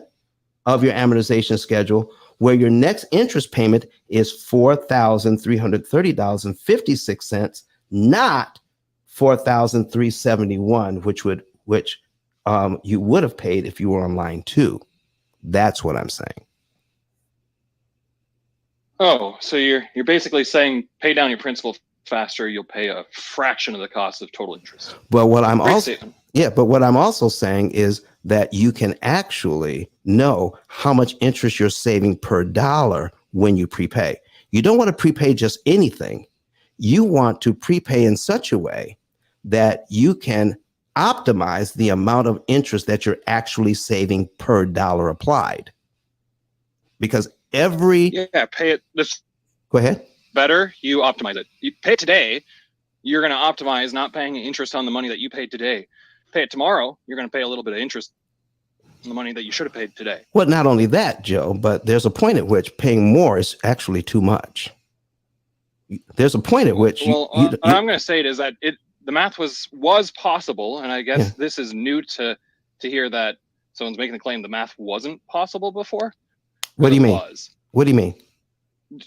of your amortization schedule, where your next interest payment is $4,330.56, not $4,371, which you would have paid if you were on line 2. That's what I'm saying. Oh, so you're basically saying pay down your principal faster, you'll pay a fraction of the cost of total interest. But what I'm Great also statement. Yeah, but what I'm also saying is that you can actually know how much interest you're saving per dollar when you prepay. You don't want to prepay just anything. You want to prepay in such a way that you can optimize the amount of interest that you're actually saving per dollar applied. Because every pay it this Go ahead. better, you optimize it. You pay it today, you're going to optimize not paying interest on the money that you paid today. Pay it tomorrow, you're going to pay a little bit of interest on the money that you should have paid today. Well, not only that, Joe, but there's a point at which paying more is actually too much. There's a point at which what I'm going to say is that the math was possible, and I guess this is new to hear that someone's making the claim the math wasn't possible before. What do you mean? What do you mean?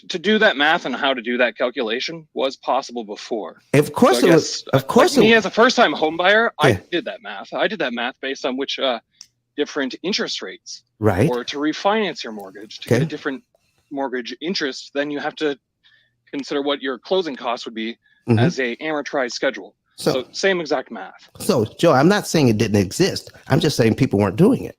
To do that math and how to do that calculation was possible before. Of course, it was. Of course, me as a first-time home buyer, Yeah. I did that math. I did that math based on which different interest rates, right? Or to refinance your mortgage to get a different mortgage interest, then you have to consider what your closing costs would be as a amortized schedule. So same exact math. So, Joe, I'm not saying it didn't exist. I'm just saying people weren't doing it.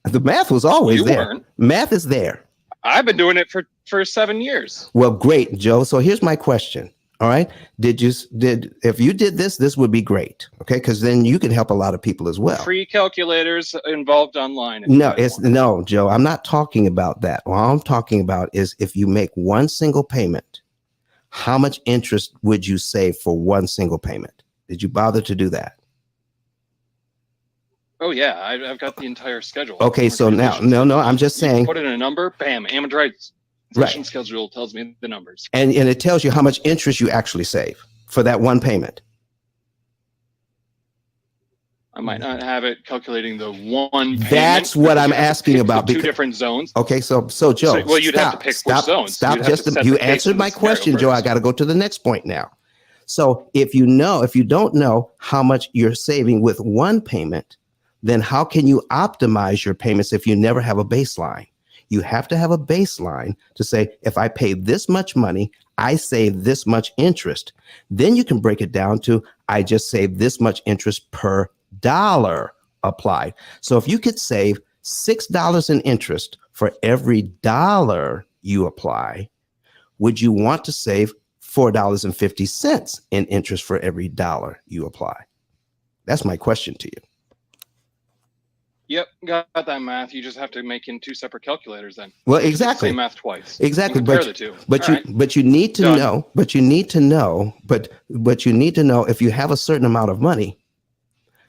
The math was always there. Weren't. Math is there. I've been doing it for 7 years. Well, great, Joe. So here's my question. All right. If you did this, this would be great. Okay. Because then you can help a lot of people as well. Free calculators involved online. No, Joe, I'm not talking about that. All I'm talking about is if you make one single payment, how much interest would you save for one single payment? Did you bother to do that? Oh yeah, I've got the entire schedule. Okay, so now, no, I'm just saying. Put in a number, bam, amortization schedule tells me the numbers. And it tells you how much interest you actually save for that one payment. I might not have it calculating the one payment. That's what I'm asking about. Two different zones. Okay, so Joe, well, you'd have to pick which zones. Stop. You answered my question, Joe. I got to go to the next point now. So if you don't know how much you're saving with one payment, then how can you optimize your payments if you never have a baseline? You have to have a baseline to say, if I pay this much money, I save this much interest. Then you can break it down to, I just save this much interest per dollar applied. So if you could save $6 in interest for every dollar you apply, would you want to save $4.50 in interest for every dollar you apply? That's my question to you. Yep, got that math. You just have to make in two separate calculators then. Well, exactly. Same math twice. Exactly. Compare the two. But you need to know if you have a certain amount of money,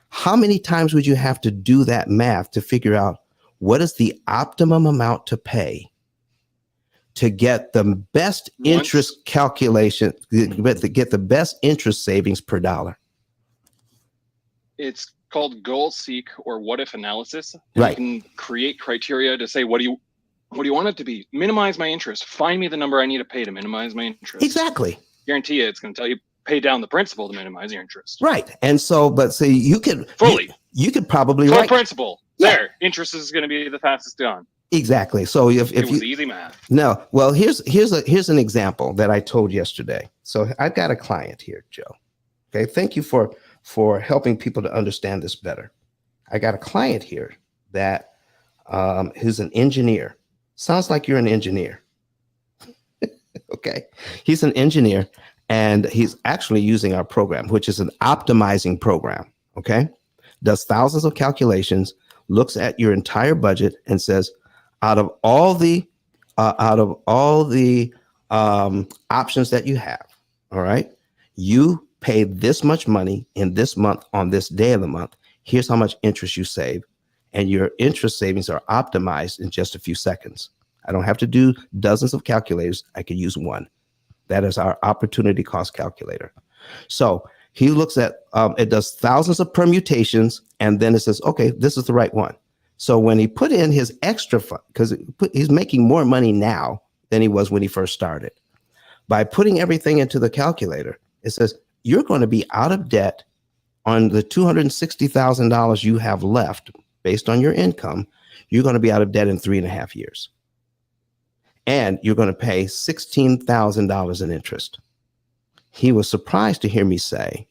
how many times would you have to do that math to figure out what is the optimum amount to pay to get the best interest calculation, get the best interest savings per dollar? It's called goal seek or what if analysis. Right. You can create criteria to say, what do you want it to be? Minimize my interest. Find me the number I need to pay to minimize my interest. Exactly. Guarantee you it's going to tell you pay down the principal to minimize your interest. Right. And so, but say you could you could probably full write principal. Yeah. There, interest is going to be the fastest gone. Exactly. So if it was easy math. No, well, here's an example that I told yesterday. So I've got a client here, Joe. Okay, thank you for helping people to understand this better. I got a client here that who's an engineer. Sounds like you're an engineer. Okay. He's an engineer and he's actually using our program, which is an optimizing program. Okay. Does thousands of calculations, looks at your entire budget and says, out of all the options that you have, all right, you pay this much money in this month on this day of the month. Here's how much interest you save. And your interest savings are optimized in just a few seconds. I don't have to do dozens of calculators. I can use one. That is our opportunity cost calculator. So he looks at, it does thousands of permutations, and then it says, okay, this is the right one. So when he put in his extra fund, because he's making more money now than he was when he first started. By putting everything into the calculator, it says, you're going to be out of debt on the $260,000 you have left based on your income. You're going to be out of debt in 3.5 years. And you're going to pay $16,000 in interest. He was surprised to hear me say,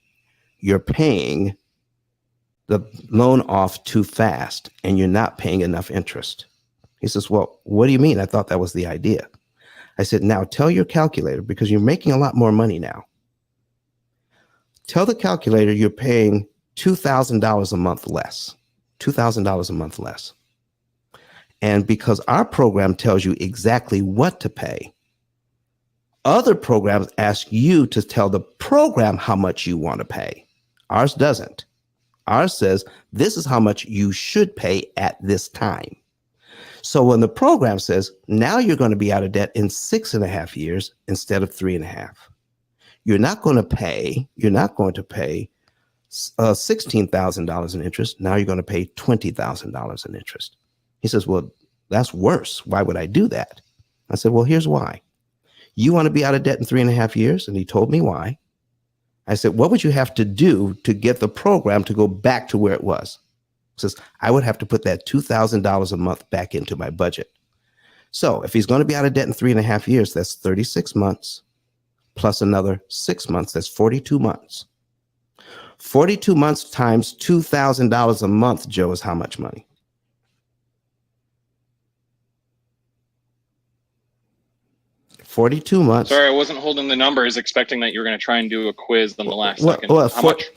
you're paying the loan off too fast and you're not paying enough interest. He says, well, what do you mean? I thought that was the idea. I said, now tell your calculator, because you're making a lot more money now. Tell the calculator you're paying $2,000 a month less, $2,000 a month less. And because our program tells you exactly what to pay, other programs ask you to tell the program how much you want to pay. Ours doesn't. Ours says, this is how much you should pay at this time. So when the program says, now you're going to be out of debt in 6.5 years instead of 3.5, you're not going to pay $16,000 in interest. Now you're going to pay $20,000 in interest. He says, well, that's worse. Why would I do that? I said, well, here's why. You want to be out of debt in 3.5 years? And he told me why. I said, what would you have to do to get the program to go back to where it was? He says, I would have to put that $2,000 a month back into my budget. So if he's going to be out of debt in 3.5 years, that's 36 months plus another 6 months. That's 42 months. 42 months times $2,000 a month, Joe, is how much money? $42 months. Sorry, I wasn't holding the numbers, expecting that you were going to try and do a quiz on the last second. How much?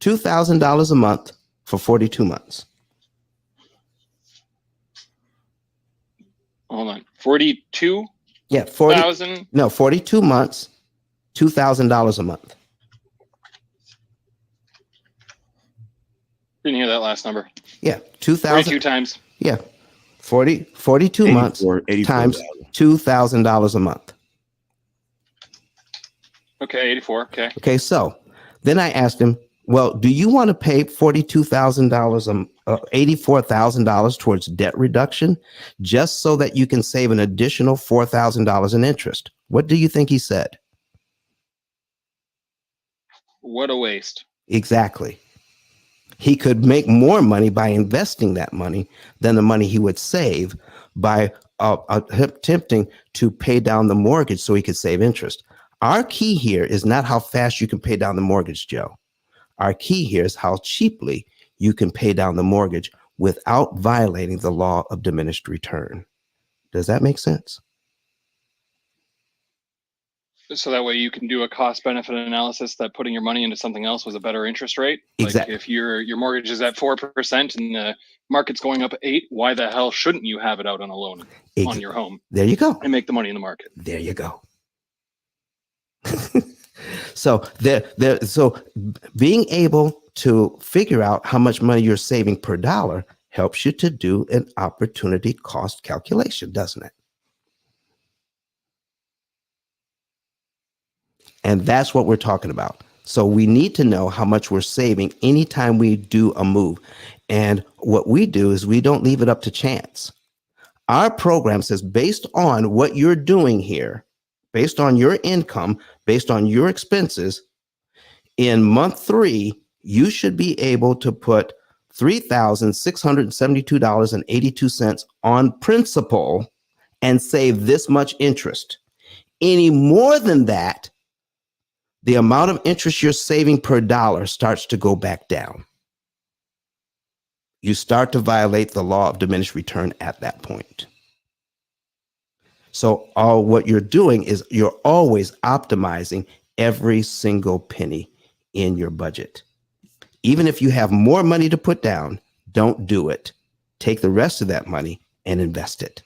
$2,000 a month for 42 months. Hold on. 42? Yeah, 42 months, $2,000 a month. Didn't hear that last number. Yeah, 2,000. 42 times. Yeah, 42 months times $2,000 a month. Okay, 84. Okay. Okay, so then I asked him, well, do you want to pay $42,000, $84,000 towards debt reduction just so that you can save an additional $4,000 in interest? What do you think he said? What a waste. Exactly. He could make more money by investing that money than the money he would save by attempting to pay down the mortgage so he could save interest. Our key here is not how fast you can pay down the mortgage, Joe. Our key here is how cheaply you can pay down the mortgage without violating the law of diminished return. Does that make sense? So that way you can do a cost benefit analysis that putting your money into something else was a better interest rate. Exactly. Like if your mortgage is at 4% and the market's going up 8%, why the hell shouldn't you have it out on a loan on your home? There you go. And make the money in the market. There you go. So being able to figure out how much money you're saving per dollar helps you to do an opportunity cost calculation, doesn't it? And that's what we're talking about. So we need to know how much we're saving anytime we do a move. And what we do is we don't leave it up to chance. Our program says, based on what you're doing here, based on your income, based on your expenses, in month 3, you should be able to put $3,672.82 on principal and save this much interest. Any more than that, the amount of interest you're saving per dollar starts to go back down. you start to violate the law of diminished return at that point. So all what you're doing is you're always optimizing every single penny in your budget. Even if you have more money to put down, don't do it. Take the rest of that money and invest it.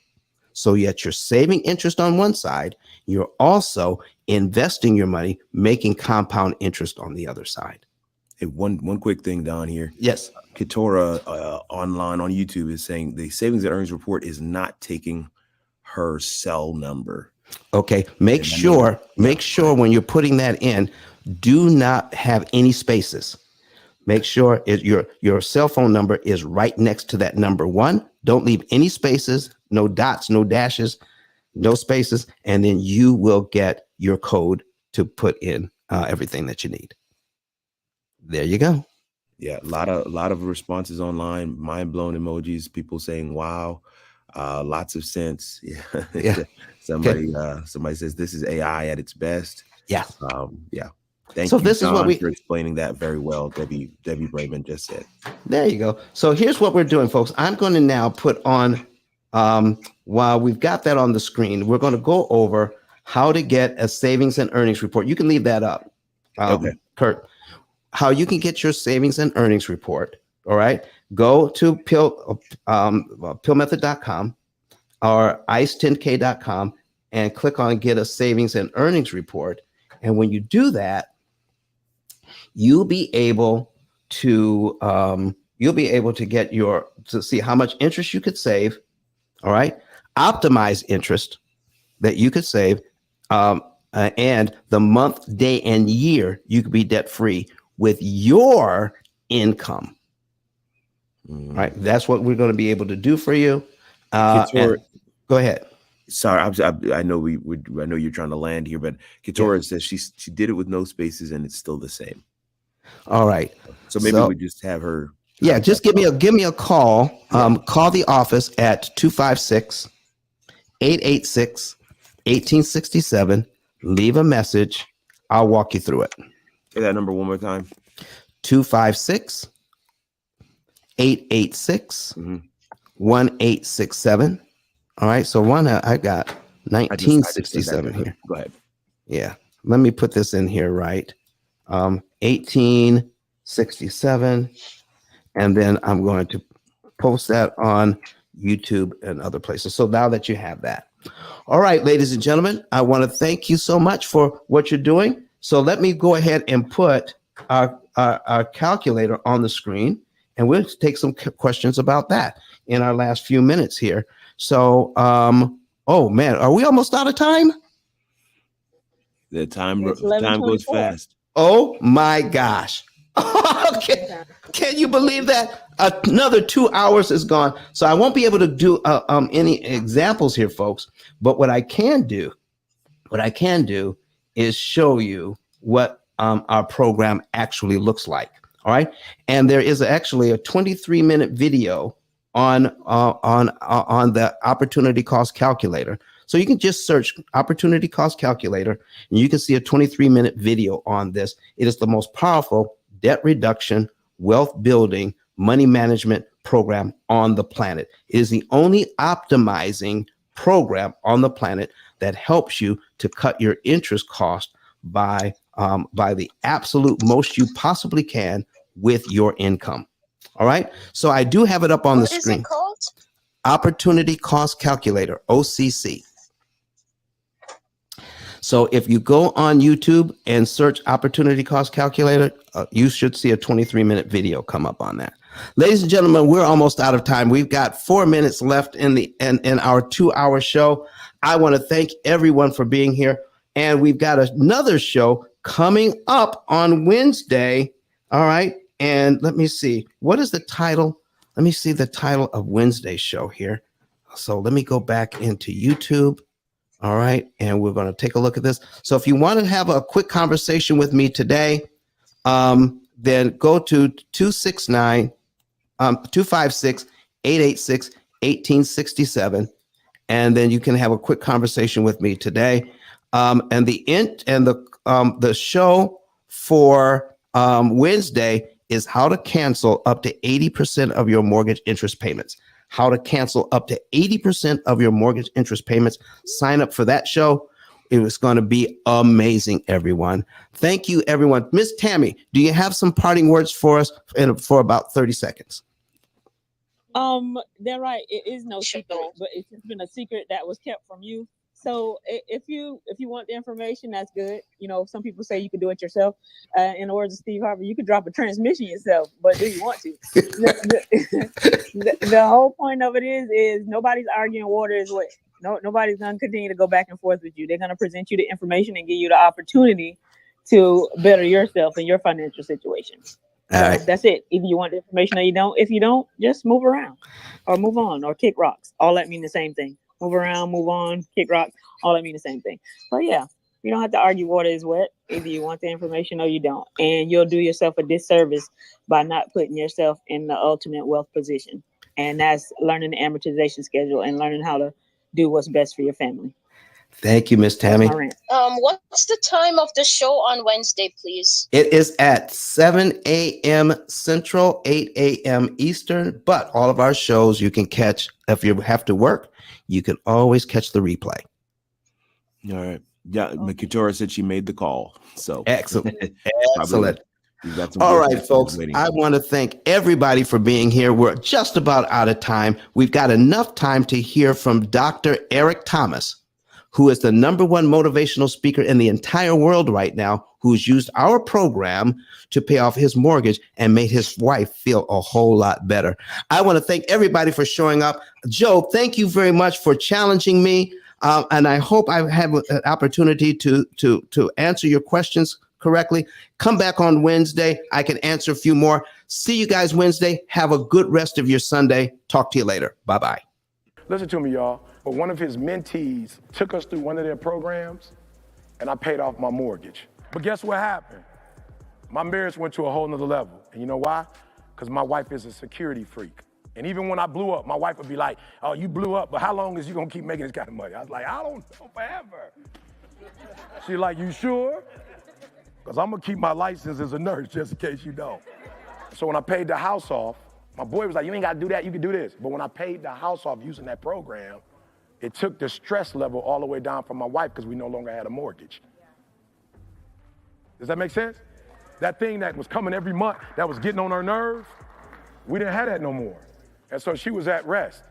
So yet you're saving interest on one side, you're also investing your money, making compound interest on the other side. Hey, one quick thing down here. Yes. Keturah online on YouTube is saying the savings and earnings report is not taking her cell number. Okay. Make sure when you're putting that in, do not have any spaces. Make sure your cell phone number is right next to that number one. Don't leave any spaces, no dots, no dashes, no spaces, and then you will get your code to put in everything that you need. There you go. Yeah, a lot of responses online, mind blown emojis, people saying wow, lots of sense. Yeah. Somebody says this is AI at its best. Yeah. Yeah. Thank you, this Don, is for explaining that very well. Debbie Brayman just said. There you go. So here's what we're doing, folks. I'm going to now put on, while we've got that on the screen, we're going to go over how to get a savings and earnings report. You can leave that up, okay, Kurt. How you can get your savings and earnings report. All right. Go to PILLmethod.com or ice10k.com and click on get a savings and earnings report. And when you do that, you'll be able to get to see how much interest you could save. All right. Optimize interest that you could save, and the month, day, and year you could be debt free with your income. Right. That's what we're going to be able to do for you. Go ahead. Sorry, I know I know you're trying to land here, but Keturah says she did it with no spaces and it's still the same. All right. So maybe we just have her. Yeah, just give me a call. Call the office at 256-886-1867. Leave a message. I'll walk you through it. Say that number one more time. 256-886-1867. All right. So I got 1967 here. Go ahead. Yeah. Let me put this in here, right? 1867. And then I'm going to post that on YouTube and other places. So now that you have that. All right, ladies and gentlemen, I want to thank you so much for what you're doing. So let me go ahead and put our calculator on the screen, and we'll take some questions about that in our last few minutes here. So, oh man, are we almost out of time? The time goes fast. Oh my gosh. Okay. Can you believe that? Another 2 hours is gone. So I won't be able to do any examples here, folks. But what I can do is show you what our program actually looks like. All right. And there is actually a 23-minute video on the opportunity cost calculator. So you can just search opportunity cost calculator and you can see a 23-minute video on this. It is the most powerful debt reduction, wealth building, money management program on the planet. It is the only optimizing program on the planet that helps you to cut your interest cost by the absolute most you possibly can with your income. All right. So I do have it up on the screen. What is it called? Opportunity Cost Calculator, OCC. So if you go on YouTube and search Opportunity Cost Calculator, you should see a 23-minute video come up on that. Ladies and gentlemen, we're almost out of time. We've got 4 minutes left in our 2-hour show. I want to thank everyone for being here. And we've got another show coming up on Wednesday. All right. And let me see. What is the title? Let me see the title of Wednesday's show here. So let me go back into YouTube. All right. And we're going to take a look at this. So if you want to have a quick conversation with me today, then go to 256-886-1867. And then you can have a quick conversation with me today. And the show for Wednesday is how to cancel up to 80% of your mortgage interest payments. How to cancel up to 80% of your mortgage interest payments. Sign up for that show. It was going to be amazing, everyone. Thank you, everyone. Miss Tammy, do you have some parting words for us for about 30 seconds? They're right. It is no secret, but it's just been a secret that was kept from you. So if you want the information, that's good. You know, some people say you can do it yourself. In the words of Steve Harvey, you could drop a transmission yourself, but do you want to? The whole point of it is nobody's arguing water is wet. Nobody's going to continue to go back and forth with you. They're going to present you the information and give you the opportunity to better yourself and your financial situation. So that's it. Either you want the information or you don't. If you don't, just move around or move on or kick rocks. All that mean the same thing. Move around, move on, kick rocks. All that mean the same thing. But yeah, you don't have to argue water is wet. Either you want the information or you don't. And you'll do yourself a disservice by not putting yourself in the ultimate wealth position. And that's learning the amortization schedule and learning how to do what's best for your family. Thank you, Miss Tammy. What's the time of the show on Wednesday, please? It is at 7 a.m. Central, 8 a.m. Eastern, but all of our shows you can catch. If you have to work, you can always catch the replay. All right. Yeah, Katora said she made the call. So excellent. Excellent. All right, folks, I want to thank everybody for being here. We're just about out of time. We've got enough time to hear from Dr. Eric Thomas, who is the #1 motivational speaker in the entire world right now, who's used our program to pay off his mortgage and made his wife feel a whole lot better. I want to thank everybody for showing up. Joe, thank you very much for challenging me. And I hope I have an opportunity to answer your questions correctly. Come back on Wednesday. I can answer a few more. See you guys Wednesday. Have a good rest of your Sunday. Talk to you later. Bye-bye. Listen to me, y'all. But one of his mentees took us through one of their programs, and I paid off my mortgage. But guess what happened? My marriage went to a whole nother level. And you know why? Because my wife is a security freak. And even when I blew up, my wife would be like, oh, you blew up, but how long is you gonna keep making this kind of money? I was like, I don't know, forever. She's like, you sure? Because I'm gonna keep my license as a nurse just in case you don't. So when I paid the house off, my boy was like, you ain't gotta do that, you can do this. But when I paid the house off using that program, it took the stress level all the way down from my wife because we no longer had a mortgage. Does that make sense? That thing that was coming every month, that was getting on her nerves, we didn't have that no more. And so she was at rest.